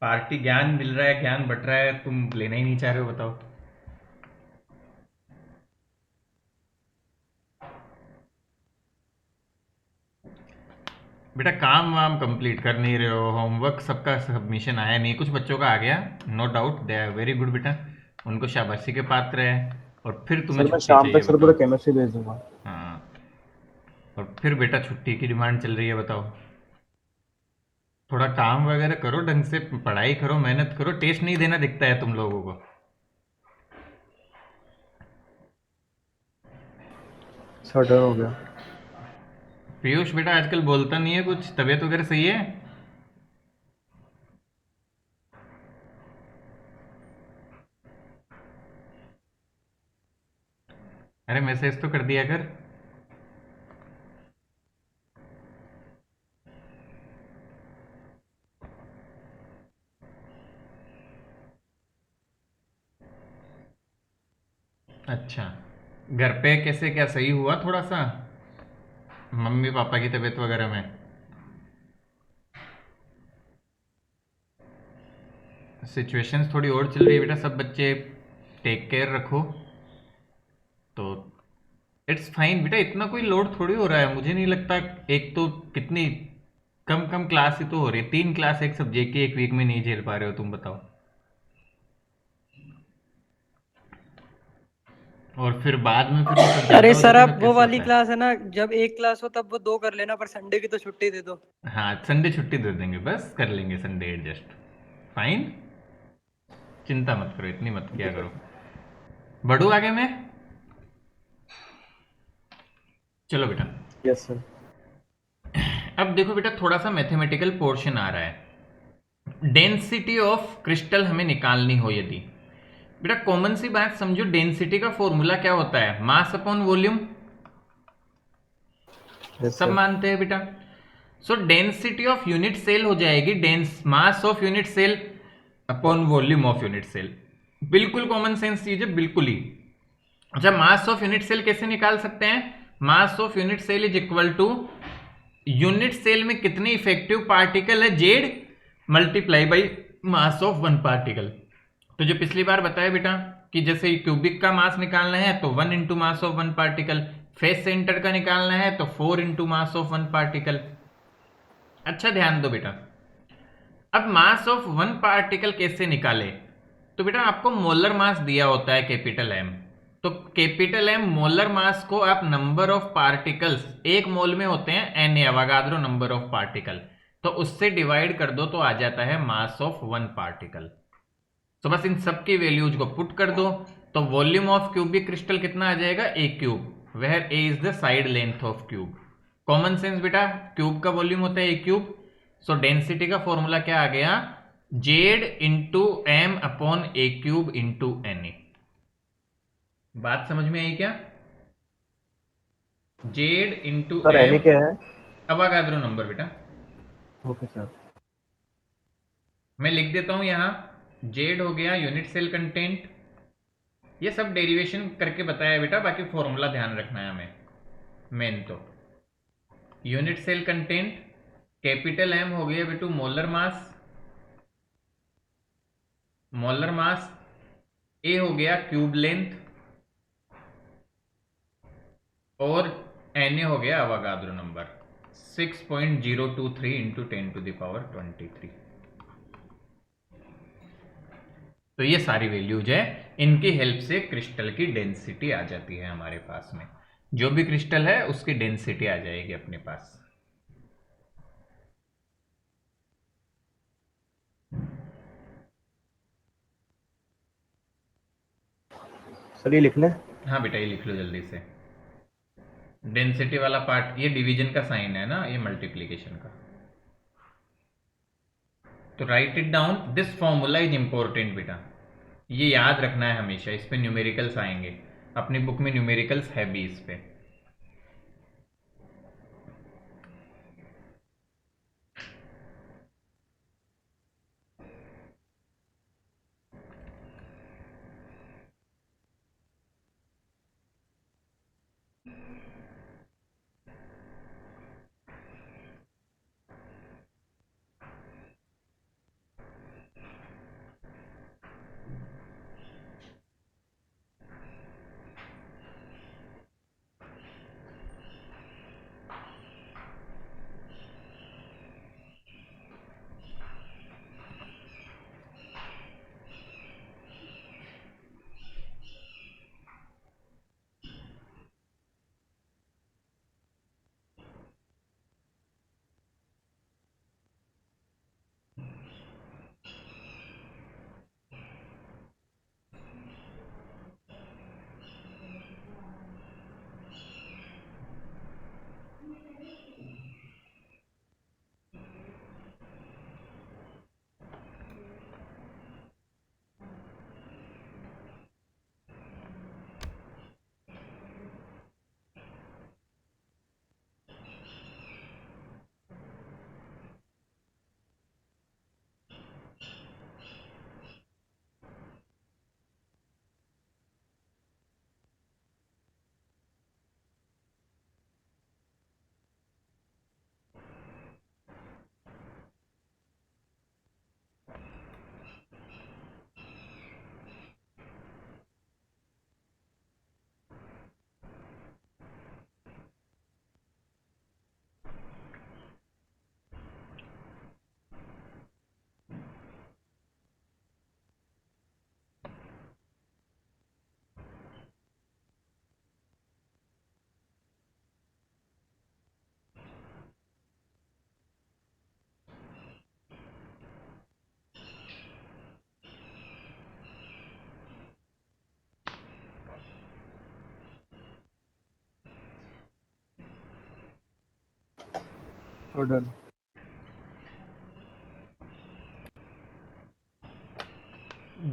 पार्टी ज्ञान मिल रहा है, ज्ञान बट रहा है, तुम लेना ही नहीं चाह रहे हो, बताओ। बेटा काम वाम कंप्लीट कर नहीं रहे हो, होमवर्क सबका सबमिशन आया नहीं, कुछ बच्चों का आ गया, no doubt they are very good बेटा, उनको शाबाशी के पात्र है, और फिर तुम्हें सर मैं छुट्टी शाम चाहिए तक सर पूरा बताओ। केमिस्ट्री भेज दूंगा। हाँ, और फिर बेटा छुट्टी की डिमांड चल रही है, बताओ। थोड़ा काम वगैरह करो, ढंग से पढ़ाई करो, मेहनत करो, टेस्ट नहीं देना दिखता है तुम लोगों को। सर डन हो गया। पीयूष बेटा आजकल बोलता नहीं है कुछ, तबीयत वगैरह सही है? अरे मैसेज तो कर दिया कर। अच्छा, घर पे कैसे, क्या सही हुआ थोड़ा सा मम्मी पापा की तबीयत वगैरह में? सिचुएशंस थोड़ी और चल रही है बेटा, सब बच्चे टेक केयर रखो, तो इट्स फाइन बेटा, इतना कोई लोड थोड़ी हो रहा है, मुझे नहीं लगता। एक तो कितनी कम कम क्लास ही तो हो रही है, 3 क्लास एक सब्जेक्ट की एक वीक में नहीं झेल पा रहे हो तुम, बताओ। और फिर बाद में फिर वो सब ज्यादा अरे हो सर जाता है आप तो वो कैसे वाली होता है? क्लास है ना, जब एक क्लास हो तब वो 2 कर लेना, पर संडे की तो छुट्टी दे दो। हाँ संडे छुट्टी दे देंगे, बस कर लेंगे संडे एडजस्ट, फाइन, चिंता मत करो, इतनी मत किया करो। बढ़ू आगे में, चलो बेटा। Yes sir. अब देखो बेटा थोड़ा सा मैथमेटिकल पोर्शन आ रहा है, डेंसिटी ऑफ क्रिस्टल हमें निकालनी हो यदि, बेटा कॉमन सी बात समझो, डेंसिटी का फॉर्मूला क्या होता है, मास अपॉन वॉल्यूम, यस सब सर। मानते हैं बेटा। So density of unit cell हो जाएगी dense mass of unit cell upon volume of unit cell. बिल्कुल कॉमन सेंस चीज है, बिल्कुल ही। अच्छा, मास ऑफ यूनिट सेल कैसे निकाल सकते हैं, mass of unit cell is equal to unit cell में कितने इफेक्टिव पार्टिकल है Z multiply by mass of one particle. तो जो पिछली बार बताया बेटा कि जैसे क्यूबिक का मास निकालना है तो 1 into mass of one particle, face centre का निकालना है तो 4 into mass of one particle. अच्छा ध्यान दो बेटा, अब मास ऑफ वन पार्टिकल कैसे निकाले, तो बेटा आपको मोलर मास दिया होता है कैपिटल एम, तो कैपिटल एम मोलर मास को आप नंबर ऑफ पार्टिकल्स, एक मोल में होते हैं N Avogadro number of particle, तो उससे डिवाइड कर दो तो आ जाता है मास ऑफ वन पार्टिकल। तो बस इन सब की वैल्यूज को पुट कर दो, तो वॉल्यूम ऑफ क्यूबिक क्रिस्टल कितना आ जाएगा, a cube, where a is the side length of cube. Common sense बेटा, क्यूब का वॉल्यूम होता है ए क्यूब। सो डेंसिटी का फॉर्मूला क्या आ गया, Z into M upon a cube into N A. बात समझ में आई क्या, Z into sir N M, क्या है? अवागाद्रो नंबर बेटा, ओके सर। मैं लिख देता हूं यहां, जेड हो गया यूनिट सेल कंटेंट, ये सब डेरिवेशन करके बताया बेटा, बाकी फॉर्मूला ध्यान रखना है हमें मेन। तो unit cell content capital M हो गया बेटू मोलर मास, मोलर मास ए हो गया क्यूब लेंथ, और एन ए हो गया अवागाद्रो नंबर 6.023 इंटू 10⁻23। तो ये सारी वैल्यूज है, इनकी हेल्प से क्रिस्टल की डेंसिटी आ जाती है हमारे पास में, जो भी क्रिस्टल है उसकी डेंसिटी आ जाएगी अपने पास। सर ये लिख लें? हाँ बेटा ये लिख लो जल्दी से, डेंसिटी वाला पार्ट, ये डिवीजन का साइन है ना, ये मल्टीप्लीकेशन का। तो right it down, this formula is important बेटा, ये याद रखना है हमेशा, इस पे न्यूमेरिकल्स आएंगे, अपनी बुक में न्यूमेरिकल्स है भी इस पे। डन।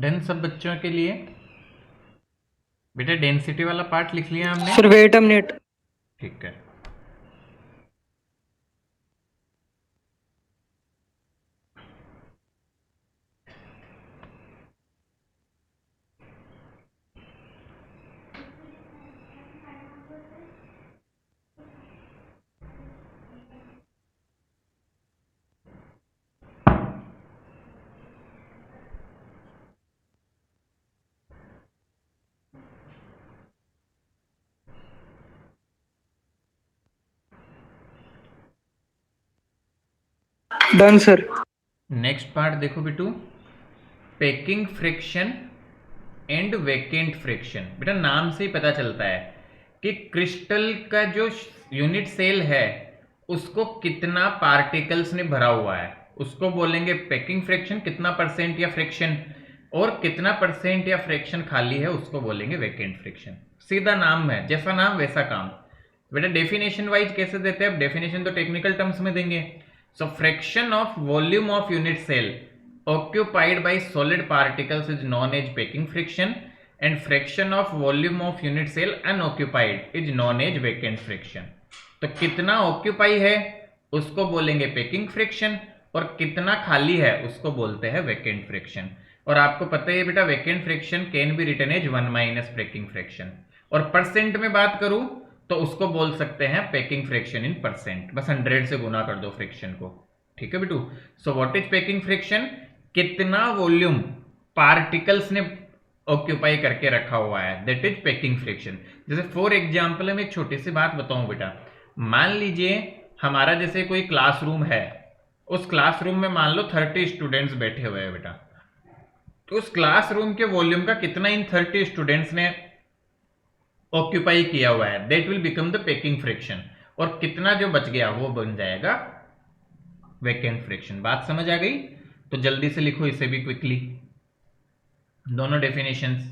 डन सब बच्चों के लिए? बेटा डेंसिटी वाला पार्ट लिख लिया हमने? Sir wait a minute. ठीक है। Done sir. नेक्स्ट पार्ट देखो बिटू, packing fraction and vacant fraction. बेटा नाम से ही पता चलता है कि क्रिस्टल का जो यूनिट सेल है उसको कितना पार्टिकल्स ने भरा हुआ है, उसको बोलेंगे पैकिंग फ्रिक्शन, कितना परसेंट या फ्रिक्शन, और कितना परसेंट या फ्रिक्शन खाली है उसको बोलेंगे वेकेंट फ्रिक्शन। सीधा नाम है, जैसा नाम वैसा काम। बेटा डेफिनेशन वाइज कैसे देते हैं? अब डेफिनेशन तो टेक्निकल टर्म्स में देंगे। So fraction of volume of unit cell occupied by solid particles is known as packing friction and fraction of volume of unit cell unoccupied is known as vacant friction। तो कितना ऑक्यूपाई है उसको बोलेंगे पैकिंग फ्रिक्शन और कितना खाली है उसको बोलते हैं वेकेंट फ्रिक्शन। और आपको पता है बेटा vacant fraction can be written as 1 minus packing fraction. और परसेंट में बात करूं तो उसको बोल सकते हैं पैकिंग फ्रिक्शन इन परसेंट, बस 100 से गुना कर दो फ्रिक्शन को। ठीक है बेटू। So what is packing fraction? कितना वॉल्यूम पार्टिकल्स ने ऑक्यूपाई करके रखा हुआ है, दैट इज पैकिंग फ्रिक्शन। जैसे फॉर एग्जांपल में एक छोटी सी बात बताऊं बेटा, मान लीजिए हमारा जैसे कोई क्लासरूम है, उस क्लासरूम में मान लो 30 स्टूडेंट्स बैठे हुए हैं बेटा, तो उस क्लासरूम के वॉल्यूम का कितना इन 30 स्टूडेंट्स ने ऑक्यूपाई किया हुआ है, that will become the packing fraction. और कितना जो बच गया वो बन जाएगा वेकेंट फ्रिक्शन। बात समझ आ गई? तो जल्दी से लिखो इसे भी क्विकली, दोनों डेफिनेशंस।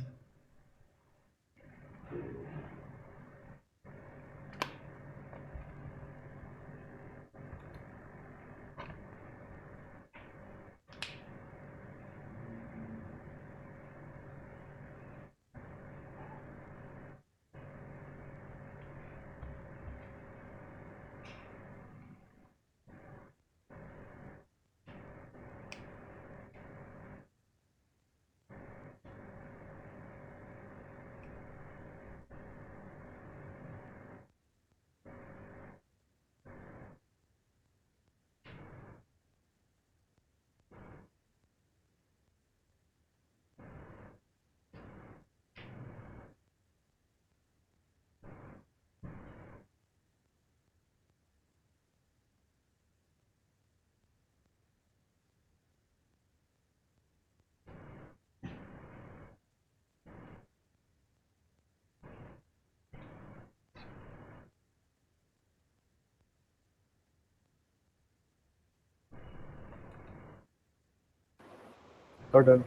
डन।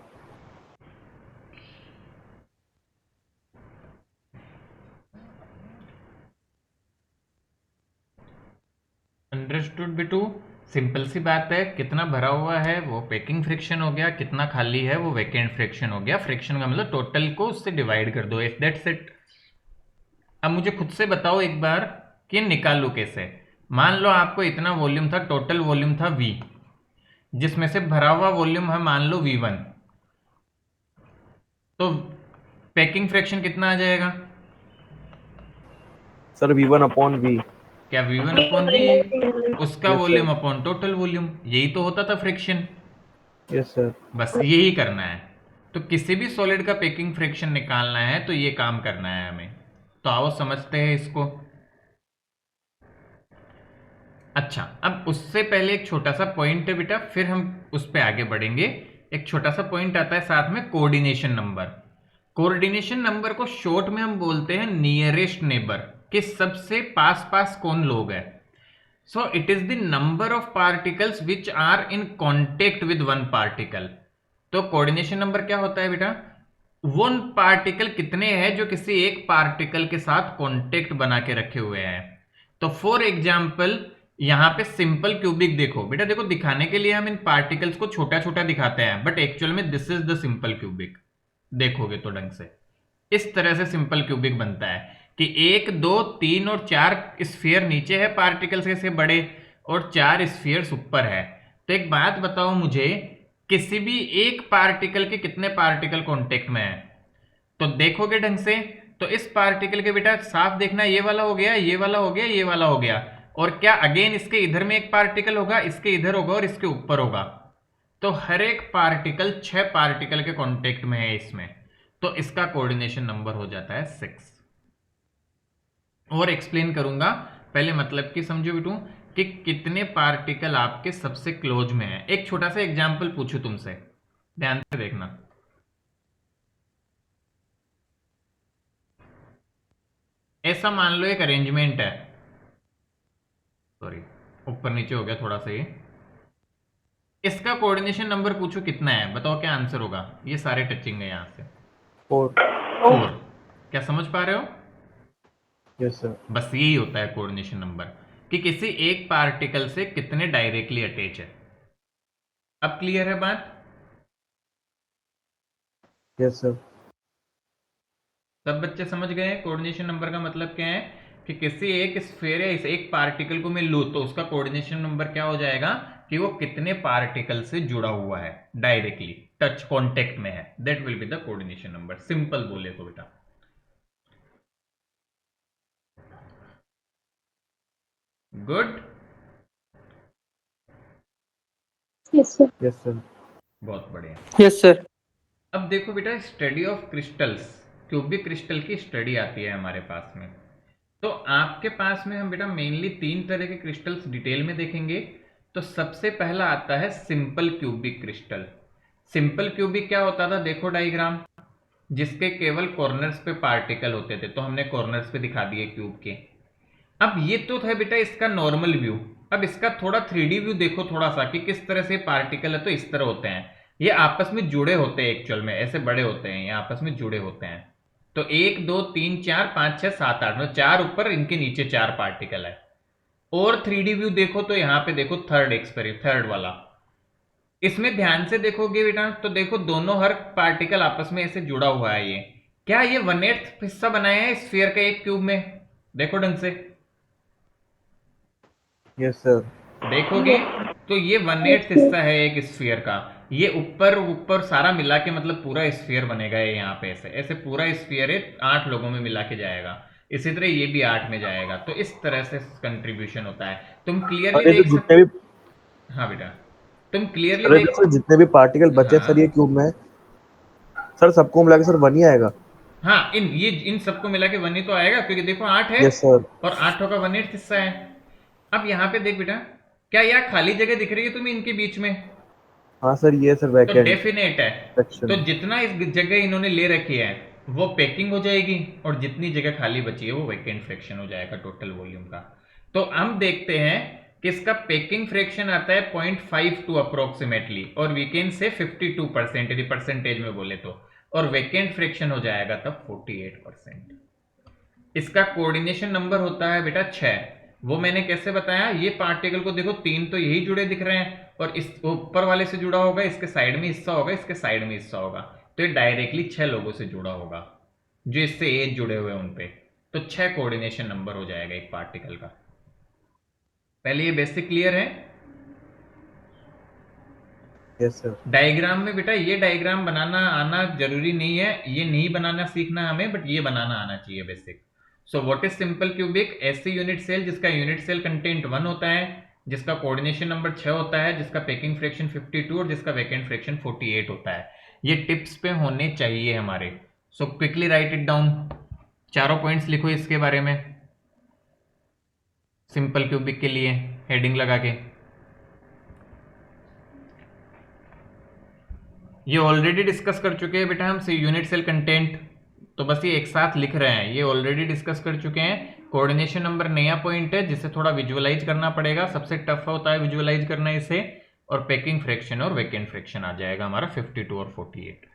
अंडरस्टूड बिटू? सिंपल सी बात है, कितना भरा हुआ है वो पैकिंग फ्रिक्शन हो गया, कितना खाली है वो वेकेंट फ्रिक्शन हो गया। फ्रिक्शन का मतलब टोटल को उससे डिवाइड कर दो, इफ दैट्स इट। अब मुझे खुद से बताओ एक बार कि निकालू कैसे। मान लो आपको इतना वॉल्यूम था, टोटल वॉल्यूम था V, जिसमें से भरा हुआ वॉल्यूम है मान लो V1, तो पैकिंग फ्रिक्शन कितना आ जाएगा? Sir V1/V। क्या V1/V उसका Yes, volume sir. Upon total volume, यही तो होता था फ्रिक्शन। Yes sir. बस यही करना है। तो किसी भी सॉलिड का पैकिंग फ्रिक्शन निकालना है तो ये काम करना है हमें। तो आओ समझते हैं इसको। अच्छा, अब उससे पहले एक छोटा सा पॉइंट है बेटा, फिर हम उस पर आगे बढ़ेंगे। एक छोटा सा पॉइंट आता है साथ में, कोऑर्डिनेशन नंबर। कोऑर्डिनेशन नंबर को शॉर्ट में हम बोलते हैं नियरेस्ट नेबर, कि सबसे पास पास कौन लोग है। So it is the number of particles which are in contact with one particle. तो कोऑर्डिनेशन नंबर क्या होता है बेटा? वन पार्टिकल कितने हैं जो किसी एक पार्टिकल के साथ कॉन्टेक्ट बना के रखे हुए हैं। तो फॉर एग्जाम्पल यहाँ पे सिंपल क्यूबिक देखो बेटा, देखो दिखाने के लिए हम इन पार्टिकल्स को छोटा छोटा दिखाते हैं, बट एक्चुअल में this is the simple cubic. देखोगे तो ढंग से इस तरह से सिंपल क्यूबिक बनता है कि 1 2 3 और 4 स्फीयर नीचे है पार्टिकल्स के से बड़े, और 4 स्फीयर्स ऊपर है। तो एक बात बताओ मुझे, किसी भी एक पार्टिकल के कितने पार्टिकल कांटेक्ट में है? तो देखोगे ढंग से तो इस पार्टिकल के बेटा साफ देखना, ये वाला हो गया, ये वाला हो गया, ये वाला हो गया, और क्या अगेन इसके इधर में एक पार्टिकल होगा, इसके इधर होगा और इसके ऊपर होगा। तो हर एक पार्टिकल 6 पार्टिकल के कांटेक्ट में है इसमें, तो इसका कोऑर्डिनेशन नंबर हो जाता है 6। और एक्सप्लेन करूंगा, पहले मतलब कि समझो बेटू कि कितने पार्टिकल आपके सबसे क्लोज में है। एक छोटा सा एग्जांपल पूछूं तुमसे, ध्यान से देखना। ऐसा मान लो एक अरेंजमेंट है, सॉरी ऊपर नीचे हो गया थोड़ा सा ये, इसका कोऑर्डिनेशन नंबर पूछो कितना है, बताओ क्या आंसर होगा। ये सारे टचिंग है यहां से 4। 4। क्या समझ पा रहे हो? Yes sir. बस यही होता है कोऑर्डिनेशन नंबर, कि किसी एक पार्टिकल से कितने डायरेक्टली अटैच है। अब क्लियर है बात? Yes sir. सब बच्चे समझ गए कोऑर्डिनेशन नंबर का मतलब क्या है? कि किसी एक स्फीयर या इस एक पार्टिकल को मैं लूँ तो उसका कोऑर्डिनेशन नंबर क्या हो जाएगा कि वो कितने पार्टिकल से जुड़ा हुआ है, डायरेक्टली टच कांटेक्ट में है, that will be the coordination number. Simple बोले तो बेटा। Good. Yes sir. Yes sir. बहुत बढ़िया। Yes sir. अब देखो बेटा, study of crystals, cubic crystal की स्टडी आती है हमारे पास में। तो आपके पास में हम बेटा मेनली 3 तरह के क्रिस्टल्स डिटेल में देखेंगे। तो सबसे पहला आता है simple cubic crystal. Simple cubic क्या होता था, देखो डायग्राम, जिसके केवल कॉर्नर्स पे पार्टिकल होते थे, तो हमने कॉर्नर्स पे दिखा दिए क्यूब के। अब ये तो था बेटा इसका नॉर्मल व्यू। अब इसका थोड़ा 3D व्यू देखो थोड़ा सा, कि किस तरह से पार्टिकल है तो इस तरह होते हैं, ये आपस में जुड़े होते हैं, एक्चुअल में ऐसे बड़े होते हैं, ये आपस में जुड़े होते हैं। तो 1 2 3 4 5 6 7 8, मतलब 4 ऊपर, इनके नीचे 4 पार्टिकल है। और 3D व्यू देखो तो यहाँ पे देखो थर्ड वाला, इसमें ध्यान से देखोगे बेटा तो देखो दोनों हर पार्टिकल आपस में ऐसे जुड़ा हुआ है। ये क्या ये 1/8 हिस्सा बनाया है स्फीयर का एक क्यूब में? देखो ढंग से, यस सर। देखोगे तो ये 1/8 हिस्सा है एक स्फीयर का। ये ऊपर ऊपर सारा मिला के मतलब पूरा स्फीयर बनेगा। ये यहाँ पे ऐसे ऐसे पूरा स्फीयर है, 8 लोगों में मिला के जाएगा। इसी तरह ये भी 8 में जाएगा। तो इस तरह से कंट्रीब्यूशन होता है, तुम क्लियरली अरे तो देख जितने सकते। भी हाँ बेटा, तुम क्लियरली अरे देख तो जितने भी पार्टिकल बचे हाँ सर ये क्यूब में, सर सबको मिला के सर 1 ही आएगा। हाँ, इन सबको मिला के 1 ही तो आएगा, क्योंकि देखो 8 है यस सर। और 8 का 1/8 हिस्सा है। अब यहाँ पे देख बेटा, क्या यहाँ खाली जगह दिख रही है तुम्हें इनके बीच में? हाँ सर, ये सर तो वैकेंट डेफिनेट है। सेक्शन। तो जितना इस जगह इन्होंने ले रखी है वो पैकिंग हो जाएगी, और जितनी जगह खाली बची है वो वैकेंट फ्रैक्शन हो जाएगा टोटल वॉल्यूम का। तो हम देखते हैं कि इसका पैकिंग फ्रैक्शन आता है 0.52 अप्रोक्सीमेटली, और वी कैन से 52% यदि परसेंटेज में बोले तो, और वैकेंट फ्रैक्शन हो जाएगा तब 48%। इसका कोऑर्डिनेशन नंबर होता है बेटा 6। वो मैंने कैसे बताया, ये पार्टिकल को देखो 3 तो यही जुड़े दिख रहे हैं, और इस ऊपर वाले से जुड़ा होगा, इसके साइड में हिस्सा होगा, इसके साइड में हिस्सा होगा। तो ये डायरेक्टली 6 लोगों से जुड़ा होगा जो इससे एज जुड़े हुए हैं उन पे। तो 6 कोऑर्डिनेशन नंबर हो जाएगा एक पार्टिकल का। पहले ये बेसिक क्लियर है? Yes sir. डायग्राम में बेटा ये डायग्राम बनाना आना जरूरी नहीं है, ये नहीं बनाना सीखना हमें, बट ये बनाना आना चाहिए basic. So what is simple cubic? ऐसी यूनिट सेल जिसका यूनिट सेल कंटेंट 1 होता है, जिसका कोऑर्डिनेशन नंबर 6 होता है, जिसका पैकिंग फ्रैक्शन 52 और जिसका वैकेंट फ्रैक्शन 48 होता है। ये टिप्स पे होने चाहिए हमारे। So quickly write it down, चारों पॉइंट्स लिखो इसके बारे में सिंपल क्यूबिक के लिए हेडिंग लगा के। ये ऑलरेडी डिस्कस कर चुके हैं बेटा हम यूनिट सेल कंटेंट, तो बस ये एक साथ लिख रहे हैं, ये ऑलरेडी डिस्कस कर चुके हैं। कोऑर्डिनेशन नंबर नया पॉइंट है जिसे थोड़ा विजुअलाइज करना पड़ेगा, सबसे टफ होता है विजुअलाइज करना इसे। और पैकिंग फ्रैक्शन और वैकेंट फ्रैक्शन आ जाएगा हमारा 52 और 48।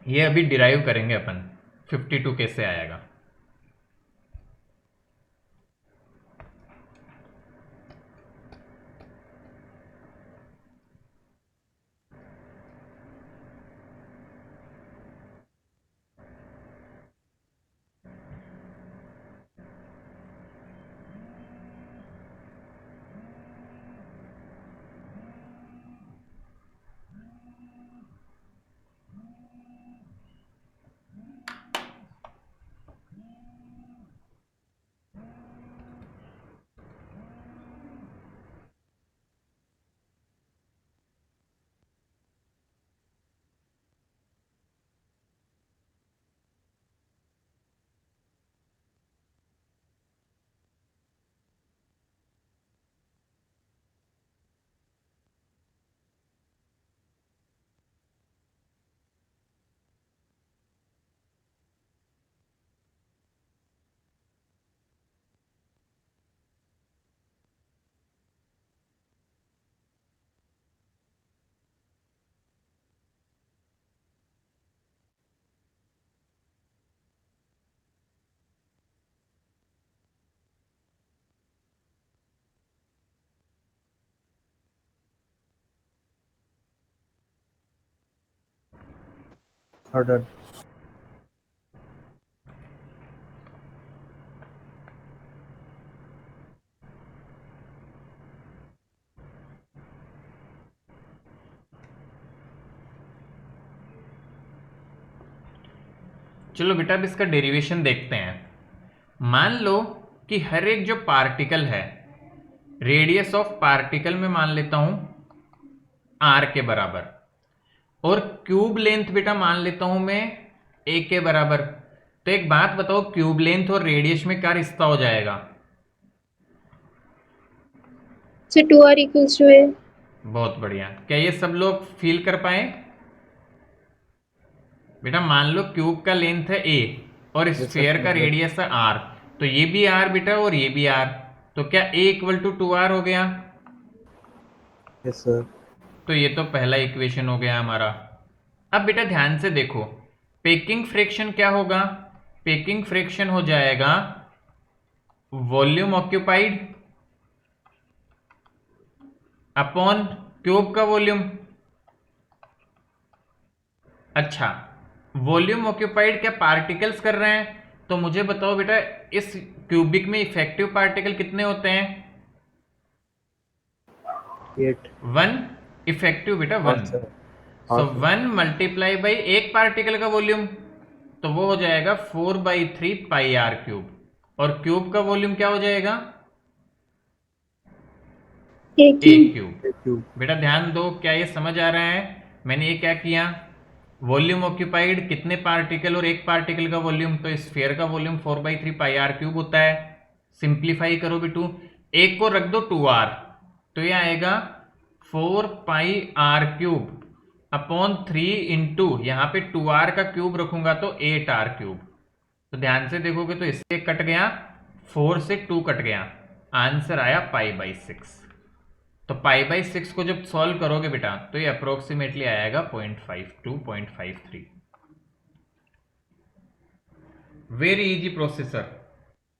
ये अभी डिराइव करेंगे अपन 52 कैसे आएगा। हाँ डन। चलो बेटा अब इसका डेरिवेशन देखते हैं। मान लो कि हर एक जो पार्टिकल है, रेडियस ऑफ पार्टिकल में मान लेता हूं r के बराबर, और क्यूब लेंथ बेटा मान लेता हूं मैं a के बराबर। तो एक बात बताओ, क्यूब लेंथ और रेडियस में क्या रिश्ता हो जाएगा? So 2r equals to a. बहुत बढ़िया। क्या ये सब लोग फील कर पाए? बेटा मान लो क्यूब का लेंथ है a और स्फीयर का रेडियस है r, तो ये भी r बेटा और ये भी r, तो क्या a इक्वल टू 2r हो गया? Yes sir. तो ये तो पहला इक्वेशन हो गया हमारा। अब बेटा ध्यान से देखो, पेकिंग फ्रैक्शन क्या होगा? पेकिंग फ्रैक्शन हो जाएगा वॉल्यूम ऑक्यूपाइड अपॉन क्यूब का वॉल्यूम। अच्छा, वॉल्यूम ऑक्यूपाइड क्या पार्टिकल्स कर रहे हैं? तो मुझे बताओ बेटा, इस क्यूबिक में इफेक्टिव पार्टिकल कितने होते हैं? 8। 1 इफेक्टिव बेटा, 1। सो 1 मल्टीप्लाई बाई एक पार्टिकल का वॉल्यूम, तो वो हो जाएगा 4/3 पाई आर क्यूब। और क्यूब का वॉल्यूम क्या हो जाएगा? A A cube. क्यूब। बेटा ध्यान दो, क्या ये समझ आ रहा है? मैंने ये क्या किया, वॉल्यूम ऑक्यूपाइड कितने पार्टिकल और एक पार्टिकल का वॉल्यूम, तो स्फीयर का वॉल्यूम 4/3 पाई आर क्यूब होता है। सिंप्लीफाई करो बिटू, एक को रख दो 2r, तो ये आएगा 4 पाई आर क्यूब अपॉन 3 इंटू, यहाँ पे 2r का क्यूब रखूंगा तो 8r क्यूब। तो ध्यान से देखोगे तो इससे कट गया, 4 से 2 कट गया, आंसर आया π/6। तो π/6 को जब सॉल्व करोगे बेटा तो ये अप्रोक्सीमेटली आएगा 0.52 0.53। Very easy processor,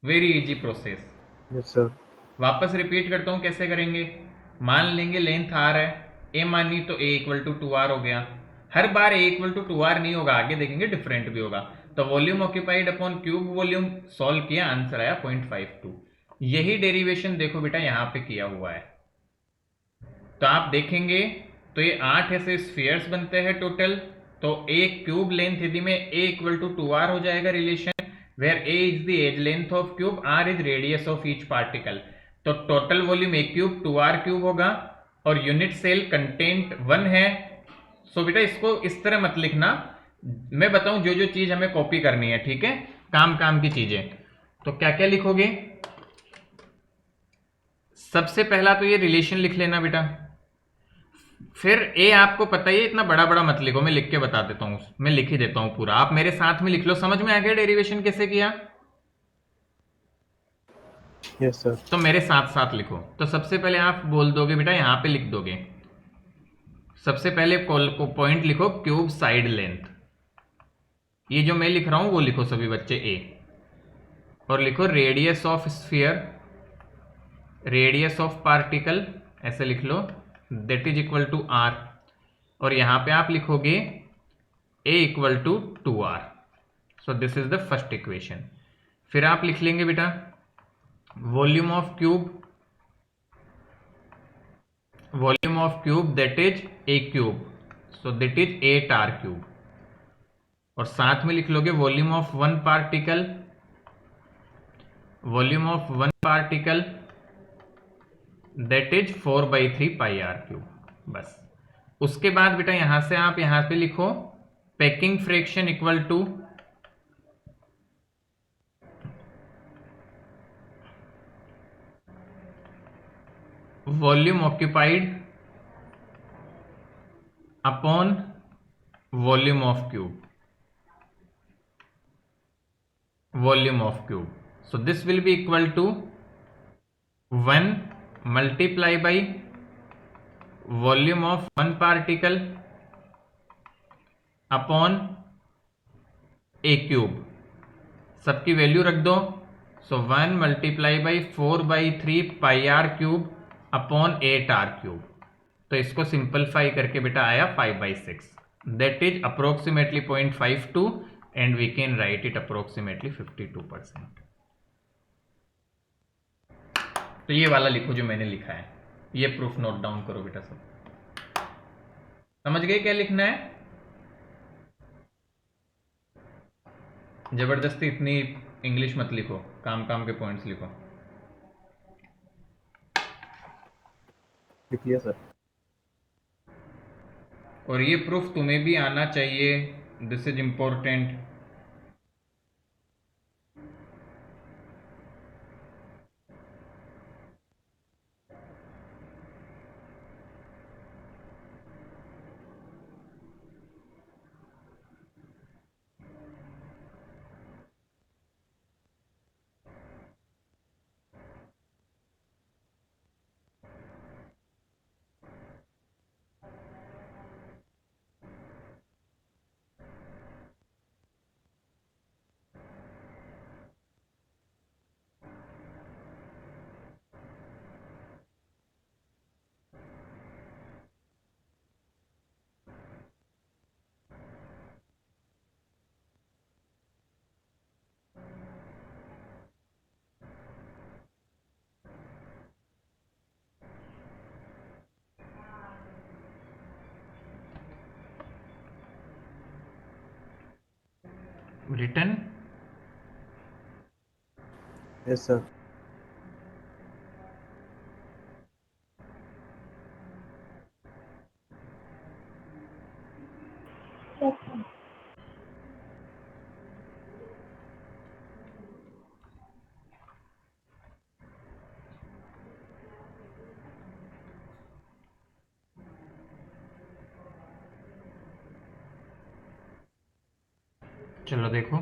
very easy process. Yes sir. वापस रिपीट करता हूं कैसे करेंगे। मान लेंगे लेंथ r है, a मानी तो a इक्वल टू 2r हो गया। हर बार a इक्वल टू 2r नहीं होगा, आगे देखेंगे डिफरेंट भी होगा। तो volume occupied upon cube volume solve किया, आंसर आया 0.52। यही डेरिवेशन देखो बेटा यहां पे किया हुआ है। तो आप देखेंगे तो ये 8 ऐसे स्फीयर्स बनते हैं टोटल। तो एक क्यूब लेंथ यदि में a इक्वल टू 2r हो जाएगा relation, where a is the edge length of cube, r is radius of each particle. तो total volume a cube 2r cube होगा और यूनिट सेल कंटेंट 1 है। सो बेटा इसको इस तरह मत लिखना, मैं बताऊं जो जो चीज हमें कॉपी करनी है, ठीक है, काम काम की चीजें। तो क्या क्या लिखोगे? सबसे पहला तो ये रिलेशन लिख लेना बेटा। फिर ए आपको पता ही है, इतना बड़ा बड़ा मत लिखो, मैं लिख के बता देता हूं, मैं लिख ही देता हूं पूरा, आप मेरे साथ में लिख लो। समझ में आ गया डेरिवेशन कैसे किया? Yes sir. तो मेरे साथ साथ लिखो। तो सबसे पहले आप बोल दोगे बेटा, यहां पे लिख दोगे, सबसे पहले को पॉइंट लिखो क्यूब साइड लेंथ। ये जो मैं लिख रहा हूं वो लिखो सभी बच्चे ए, और लिखो radius of sphere, radius of particle ऐसे लिख लो, that is equal to R. और यहां पे आप लिखोगे a equal to 2r। So this is the first equation. फिर आप लिख लेंगे बेटा volume of cube, volume of cube that is a cube, so that is 8r cube. और साथ में लिख लोगे volume of one particle, volume of one particle that is 4/3 pi R cube. बस उसके बाद बेटा यहां से आप यहां पे लिखो packing fraction equal to volume occupied upon volume of cube, volume of cube. So this will be equal to 1 multiply by volume of one particle upon a cube, सबकी वैल्यू रख दो। So 1 multiply by 4/3 pi R cube upon 8r cube. तो इसको सिंपलीफाई करके बेटा आया 5/6। that is approximately 0.52 and we can write it approximately 52%. तो ये वाला लिखो जो मैंने लिखा है, ये प्रूफ नोट डाउन करो बेटा सब। समझ गए क्या लिखना है? जबरदस्ती इतनी इंग्लिश मत लिखो, काम काम के पॉइंट्स लिखो। लिख लिया सर। और ये प्रूफ तुम्हें भी आना चाहिए, this is important. Return yes sir. चलो देखो,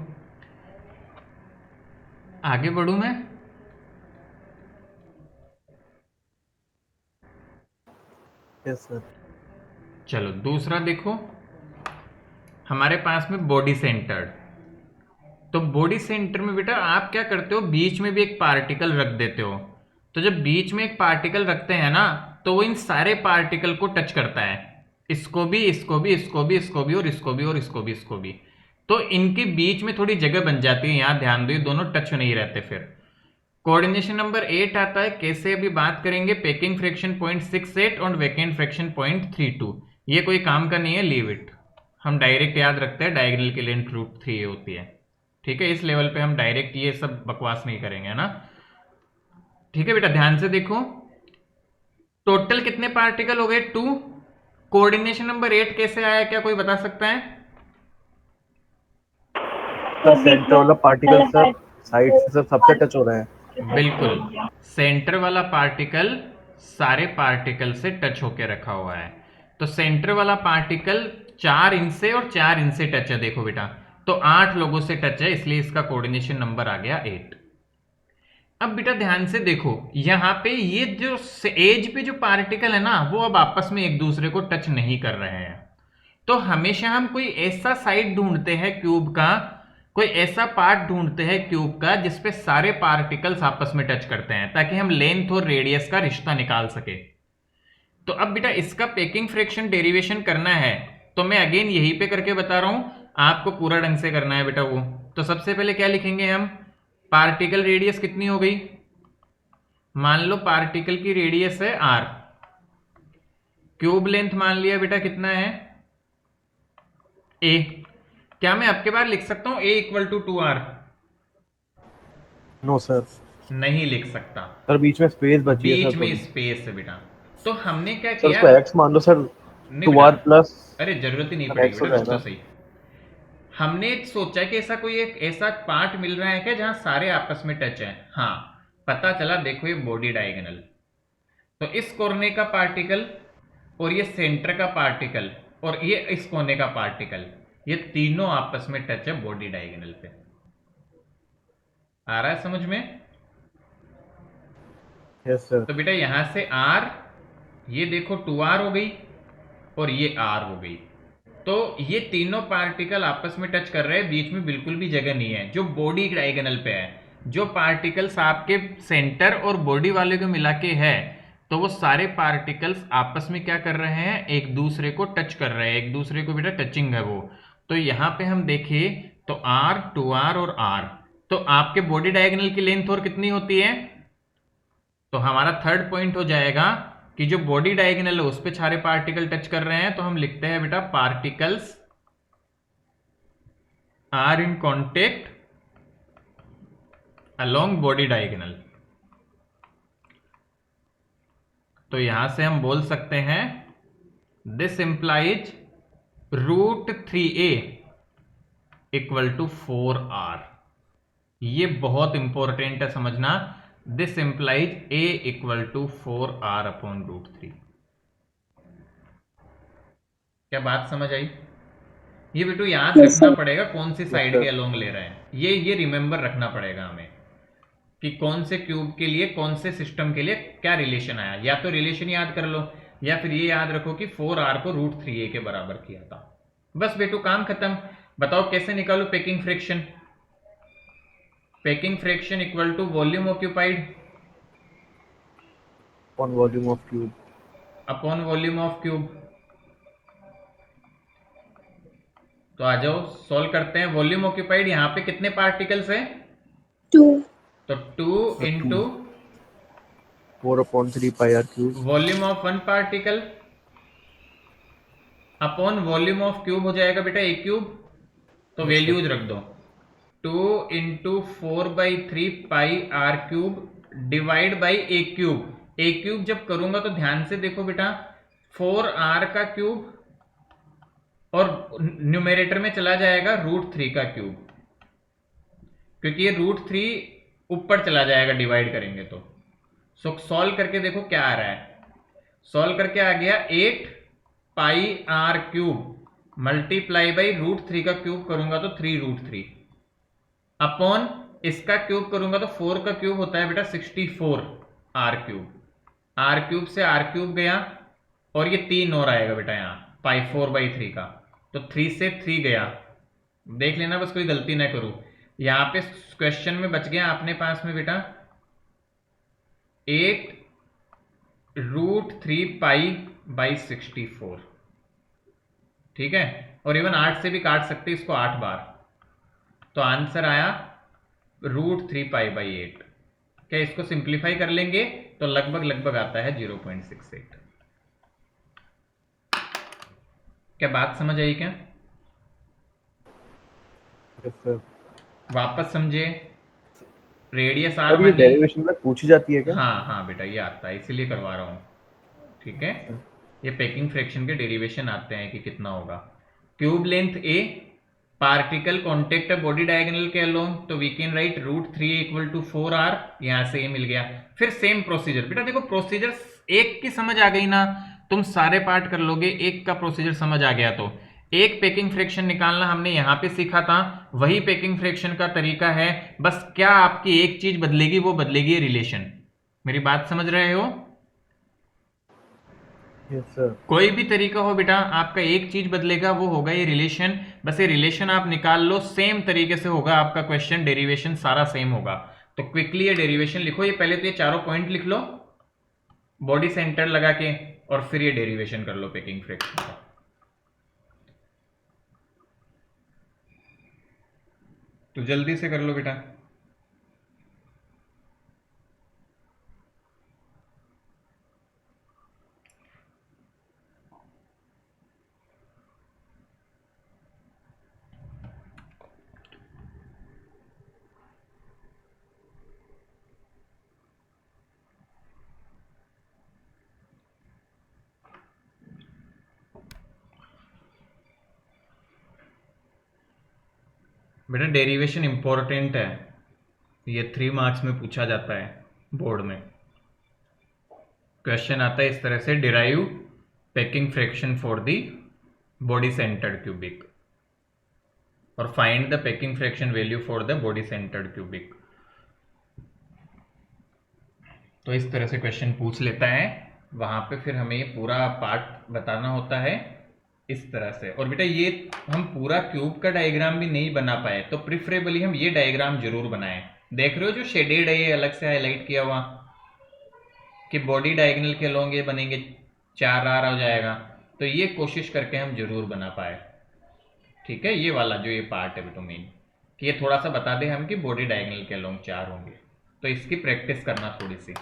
आगे बढ़ूं मैं? Yes sir. चलो दूसरा देखो, हमारे पास में बॉडी सेंटर्ड। तो बॉडी सेंटर में बेटा आप क्या करते हो, बीच में भी एक पार्टिकल रख देते हो। तो जब बीच में एक पार्टिकल रखते हैं ना, तो वो इन सारे पार्टिकल को टच करता है, इसको भी, इसको भी, इसको भी, इसको भी, और इसको भी, और इसको भी, इसको भी। तो इनके बीच में थोड़ी जगह बन जाती है, यहां ध्यान दो, ये दोनों टच नहीं रहते। फिर कोऑर्डिनेशन नंबर 8 आता है, कैसे अभी बात करेंगे, पैकिंग फ्रैक्शन 0.68 और वैकेंट फ्रैक्शन 0.32। ये कोई काम का नहीं है, लीव इट। हम डायरेक्ट याद रखते हैं डायगोनल की लेंथ √3 होती है, ठीक है। इस लेवल पे हम डायरेक्ट ये सब बकवास नहीं करेंगे, है ना। ठीक है बेटा, ध्यान से देखो, टोटल कितने पार्टिकल हो गए, 2। कोऑर्डिनेशन नंबर 8 कैसे आया, क्या कोई बता सकता है? सेंटर वाला पार्टिकल सर साइड से सर सबसे टच हो रहा है। बिल्कुल, सेंटर वाला पार्टिकल सारे पार्टिकल से टच होके रखा हुआ है। तो सेंटर वाला पार्टिकल 4 इनसे और 4 इनसे टच है, देखो बेटा। तो 8 लोगों से टच है, इसलिए इसका कोऑर्डिनेशन नंबर आ गया 8। अब बेटा ध्यान से देखो, यहां पे ये जो एज पे जो पार्टिकल है ना, वो अब आपस में एक दूसरे को टच नहीं कर रहे हैं। तो हमेशा हम कोई ऐसा साइड ढूंढते हैं क्यूब का, कोई ऐसा पार्ट ढूंढते हैं क्यूब का जिसपे सारे पार्टिकल्स आपस में टच करते हैं, ताकि हम लेंथ और रेडियस का रिश्ता निकाल सके। तो अब बेटा इसका पैकिंग फ्रैक्शन डेरिवेशन करना है, तो मैं अगेन यहीं पे करके बता रहा हूं, आपको पूरा ढंग से करना है बेटा वो। तो सबसे पहले क्या लिखेंगे हम, पार्टिकल रेडियस कितनी हो गई, मान लो पार्टिकल की रेडियस है r, क्यूब लेंथ मान लिया बेटा कितना है a। क्या मैं आपके बार लिख सकता हूं a = 2r? नो सर, नहीं लिख सकता सर बीच में स्पेस बची है बीच सर। में स्पेस है बेटा। तो हमने क्या सर किया, उसको x मान लो सर, नहीं 2r बेटा, प्लस। अरे जरूरत ही नहीं सर, पड़ेगी x हो बेटा, जाएगा। तो सही। हमने सोचा कि ऐसा कोई एक ऐसा पार्ट मिल रहा है क्या जहां सारे आपस में टच है। हाँ, पता चला, देखो ये बॉडी डायगोनल। तो इस कोने का पार्टिकल और ये सेंटर का पार्टिकल और ये इस कोने का पार्टिकल, ये तीनों आपस में टच है बॉडी डायगोनल पे। आ रहा है समझ में? Yes sir. तो बेटा यहां से r, ये देखो 2r हो गई और ये r हो गई। तो ये तीनों पार्टिकल आपस में टच कर रहे हैं, बीच में बिल्कुल भी जगह नहीं है, जो बॉडी डायगोनल पे है। जो पार्टिकल्स आपके सेंटर और बॉडी वाले को मिला के है, तो वो सारे पार्टिकल्स आपस में क्या कर रहे हैं, एक दूसरे को टच कर रहे हैं, एक दूसरे को बेटा टचिंग है वो। तो यहाँ पे हम देखें तो R, 2R और R, तो आपके बॉडी डायगोनल की लेंथ और कितनी होती है, तो हमारा थर्ड पॉइंट हो जाएगा कि जो बॉडी डायगोनल है उस पे सारे पार्टिकल टच कर रहे हैं, तो हम लिखते हैं बेटा particles are in contact along body diagonal. तो यहां से हम बोल सकते हैं this implies √3a equal to 4r। ये बहुत इंपॉर्टेंट है समझना, this implies a equal to 4r upon √3। क्या बात समझ आई? ये बेटू याद रखना पड़ेगा कौन सी साइड के अलोंग ले रहे हैं, ये रिमेंबर रखना पड़ेगा हमें कि कौन से क्यूब के लिए कौन से सिस्टम के लिए क्या रिलेशन आया। या तो रिलेशन याद कर लो या फिर ये याद रखो कि 4r को √3a के बराबर किया था। बस बेटू काम खत्म। बताओ कैसे निकालो packing fraction. Packing fraction equal to volume occupied upon volume of cube upon volume of cube. तो आ जाओ सॉल्व करते हैं। वॉल्यूम ऑक्यूपाइड यहाँ पे कितने पार्टिकल्स है, 2। तो 2 into 4/3 pi r cube volume of one particle upon volume of cube हो जाएगा बेटा ए क्यूब। तो वैल्यूज रख दो, 2 into 4/3 pi r cube divide by A cube. A cube जब करूंगा तो ध्यान से देखो बेटा, 4r का क्यूब और न्यूमेरेटर में चला जाएगा √3 का क्यूब, क्योंकि ये √3 ऊपर चला जाएगा डिवाइड करेंगे तो। सो सॉल्व करके देखो क्या आ रहा है। सॉल्व करके आ गया 8 पाई r क्यूब मल्टीप्लाई बाई √3 का क्यूब करूंगा तो 3√3 अपॉन इसका क्यूब करूंगा तो 4 का क्यूब होता है बेटा 64 r क्यूब। r क्यूब से r क्यूब गया और ये 3 और आएगा बेटा यहाँ पाई 4/3 का, तो 3 से 3 गया। देख लेना बस कोई गलती ना करूं। यहाँ पे क्वेश्चन में बच गया अपने पास में बेटा 8 √3 पाई बाई 64, ठीक है। और इवन 8 से भी काट सकते इसको 8 बार, तो आंसर आया √3 पाई बाई 8। क्या इसको सिंप्लीफाई कर लेंगे तो लगभग आता है 0.68। क्या बात समझ आई क्या? वापस समझे। रेडियस आर ये डेरिवेशन में पूछी जाती है क्या? हाँ बेटा ये आता है, इसीलिए करवा रहा हूँ, ठीक है। ये पैकिंग फ्रैक्शन के डेरिवेशन आते हैं कि कितना होगा। Cube length a, particle contact body diagonal के अलोंग, तो we can write √3 equal to 4r। यहाँ से ये मिल गया। फिर सेम प्रोसीजर बेटा, देखो प्रोसीजर एक की समझ आ गई ना, तुम सारे पार्ट कर लोगे। एक का प्रोसीजर समझ आ गया तो एक पैकिंग फ्रैक्शन निकालना हमने यहाँ पे सीखा था, वही पैकिंग फ्रैक्शन का तरीका है। बस क्या आपकी एक चीज बदलेगी, वो बदलेगी रिलेशन। मेरी बात समझ रहे हो? Yes sir. कोई भी तरीका हो बेटा, आपका एक चीज बदलेगा, वो होगा ये रिलेशन। बस ये रिलेशन आप निकाल लो, सेम तरीके से होगा आपका क्वेश्चन, डेरिवेशन सारा सेम होगा। तो क्विकली ये डेरिवेशन लिखो। ये पहले तो ये चारों पॉइंट लिख लो बॉडी सेंटर लगा के, और फिर ये डेरिवेशन कर लो पैकिंग फ्रैक्शन का। तो जल्दी से कर लो बेटा। बेटा डेरिवेशन इंपॉर्टेंट है, ये 3 मार्क्स में पूछा जाता है बोर्ड में। क्वेश्चन आता है इस तरह से, derive packing fraction for the body centred cubic और find the packing fraction value for the body centred cubic. तो इस तरह से क्वेश्चन पूछ लेता है, वहां पे फिर हमें ये पूरा पार्ट बताना होता है इस तरह से। और बेटा ये हम पूरा क्यूब का डायग्राम भी नहीं बना पाए, तो प्रिफरेबली हम ये डायग्राम जरूर बनाएं। देख रहे हो जो शेडेड है ये अलग से हाईलाइट किया हुआ, कि बॉडी डायगोनल के लॉन्ग ये बनेंगे 4r हो जाएगा, तो ये कोशिश करके हम जरूर बना पाए। ठीक है, ये वाला जो ये पार्ट है बेटो मेन, कि ये थोड़ा सा बता दें हम कि बॉडी डायगोनल के लॉन्ग 4 होंगे, तो इसकी प्रैक्टिस करना थोड़ी सी।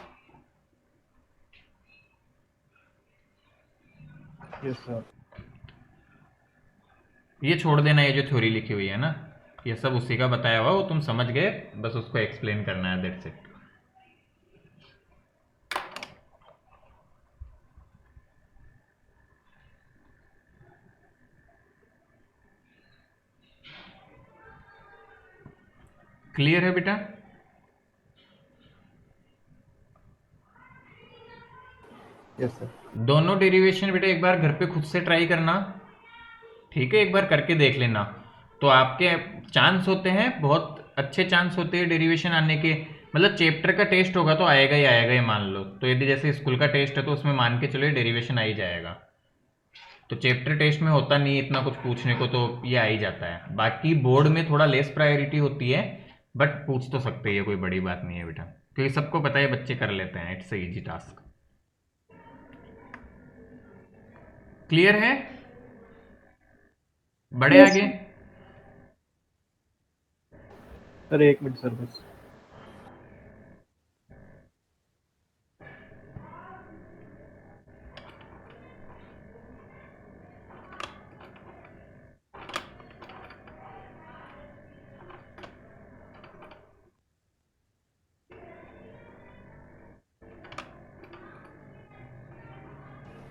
Yes sir. ये छोड़ देना, ये जो थ्योरी लिखी हुई है ना, ये सब उसी का बताया हुआ, वो तुम समझ गए, बस उसको एक्सप्लेन करना है, दैट्स इट। क्लियर है बेटा? Yes sir. दोनों डेरिवेशन बेटा एक बार घर पे खुद से ट्राई करना, ठीक है, एक बार करके देख लेना, तो आपके चांस होते हैं, बहुत अच्छे चांस होते हैं डेरिवेशन आने के। मतलब चैप्टर का टेस्ट होगा तो आएगा ही आएगा, ये मान लो। तो यदि जैसे स्कूल का टेस्ट है तो उसमें मान के चलो डेरिवेशन आ ही जाएगा, तो चैप्टर टेस्ट में होता नहीं इतना कुछ पूछने को, तो ये आ ही जाता है। बाकी बोर्ड में थोड़ा लेस प्रायोरिटी होती है, बट पूछ तो सकते हैं, ये कोई बड़ी बात नहीं है बेटा, क्योंकि सबको पता है बच्चे कर लेते हैं, इट्स इजी टास्क। क्लियर है? बड़े Yes, आगे। सर 1 मिनट सर बस।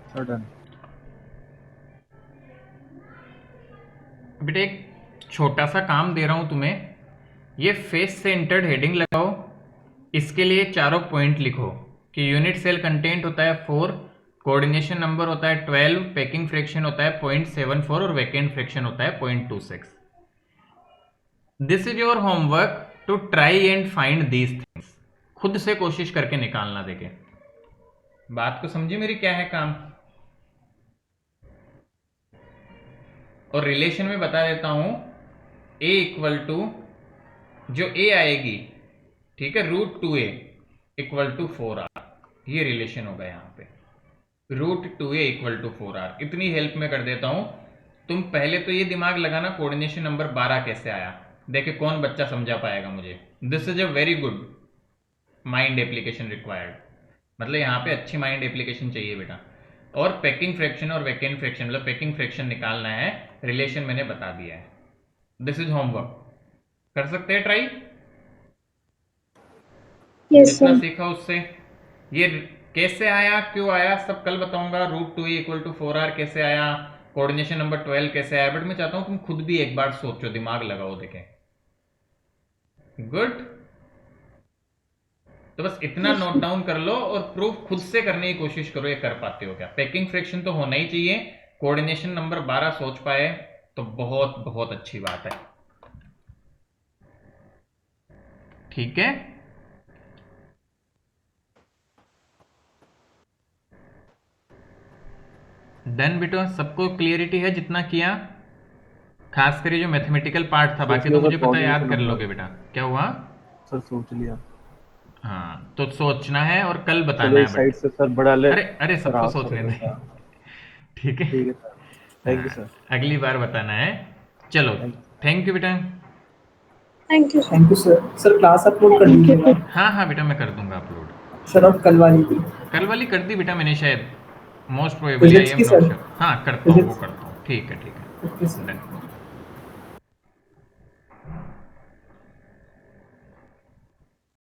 Sir done. बेटा एक छोटा सा काम दे रहा हूं तुम्हें, ये फेस सेंटर्ड हेडिंग लगाओ, इसके लिए चारों पॉइंट लिखो कि यूनिट सेल कंटेंट होता है 4, कोऑर्डिनेशन नंबर होता है 12, पैकिंग फ्रैक्शन होता है 0.74 और वैकेंट फ्रैक्शन होता है 0.26। This is your homework to try and find these things. खुद से कोशिश करके निकालना। देखे, बात को समझी मेरी, क्या है काम। और रिलेशन में बता देता हूं, a इक्वल टू जो a आएगी, ठीक है, √2a इक्वल टू 4r, ये रिलेशन होगा यहाँ पे, √2a इक्वल टू 4r। इतनी हेल्प में कर देता हूं, तुम पहले तो ये दिमाग लगाना कोऑर्डिनेशन नंबर 12 कैसे आया, देखे कौन बच्चा समझा पाएगा मुझे। This is a very good mind application required, मतलब यहाँ पे अच्छी माइंड एप्लीकेशन चाहिए बेटा। और पैकिंग फ्रैक्शन और वैकेंट फ्रैक्शन, मतलब पैकिंग फ्रैक्शन निकालना है, रिलेशन मैंने बता दिया है। दिस इज होमवर्क, कर सकते हैं ट्राई, yes, जितना sir. सीखा उससे। ये कैसे आया, क्यों आया, सब कल बताऊंगा। √2a इक्वल टू 4r कैसे आया, कोऑर्डिनेशन नंबर 12 कैसे आया, बट मैं चाहता हूं तुम खुद भी एक बार सोचो, दिमाग लगाओ, देखें। गुड, तो बस इतना नोट डाउन कर लो और प्रूफ खुद से करने की कोशिश करो, ये कर पाते हो क्या। पैकिंग फ्रैक्शन तो होना ही चाहिए, कोऑर्डिनेशन नंबर 12 सोच पाए तो बहुत बहुत अच्छी बात है, ठीक है। डन बेटा, सबको क्लियरिटी है जितना किया, खास कर जो मैथमेटिकल पार्ट था, बाकी तो मुझे पता है याद कर लोगे बेटा। क्या हुआ? सर सोच लिया। हाँ, तो सोचना है और कल बताना चलो है इस साइड बट से सर बढ़ा ले। अरे अरे, सर सबको आप सोच सर लेना है, ठीक है। ठीक है सर, थैंक यू हाँ, सर। अगली बार बताना है। चलो, थैंक यू बेटा। Thank you, sir. Thank you sir. Sir class upload कर दीजिएगा हाँ हाँ बेटा, मैं कर दूंगा अपलोड। सर, और कल वाली थी कल वाली कर दी बेटा मैंने शायद, मोस्ट प्रोबेबली, आई फिजिक्स एम की नॉट सर। श्योर। हाँ करता हूँ, वो फिजिक्स। करता हूँ, ठीक है ठीक है, ओके सर। डन।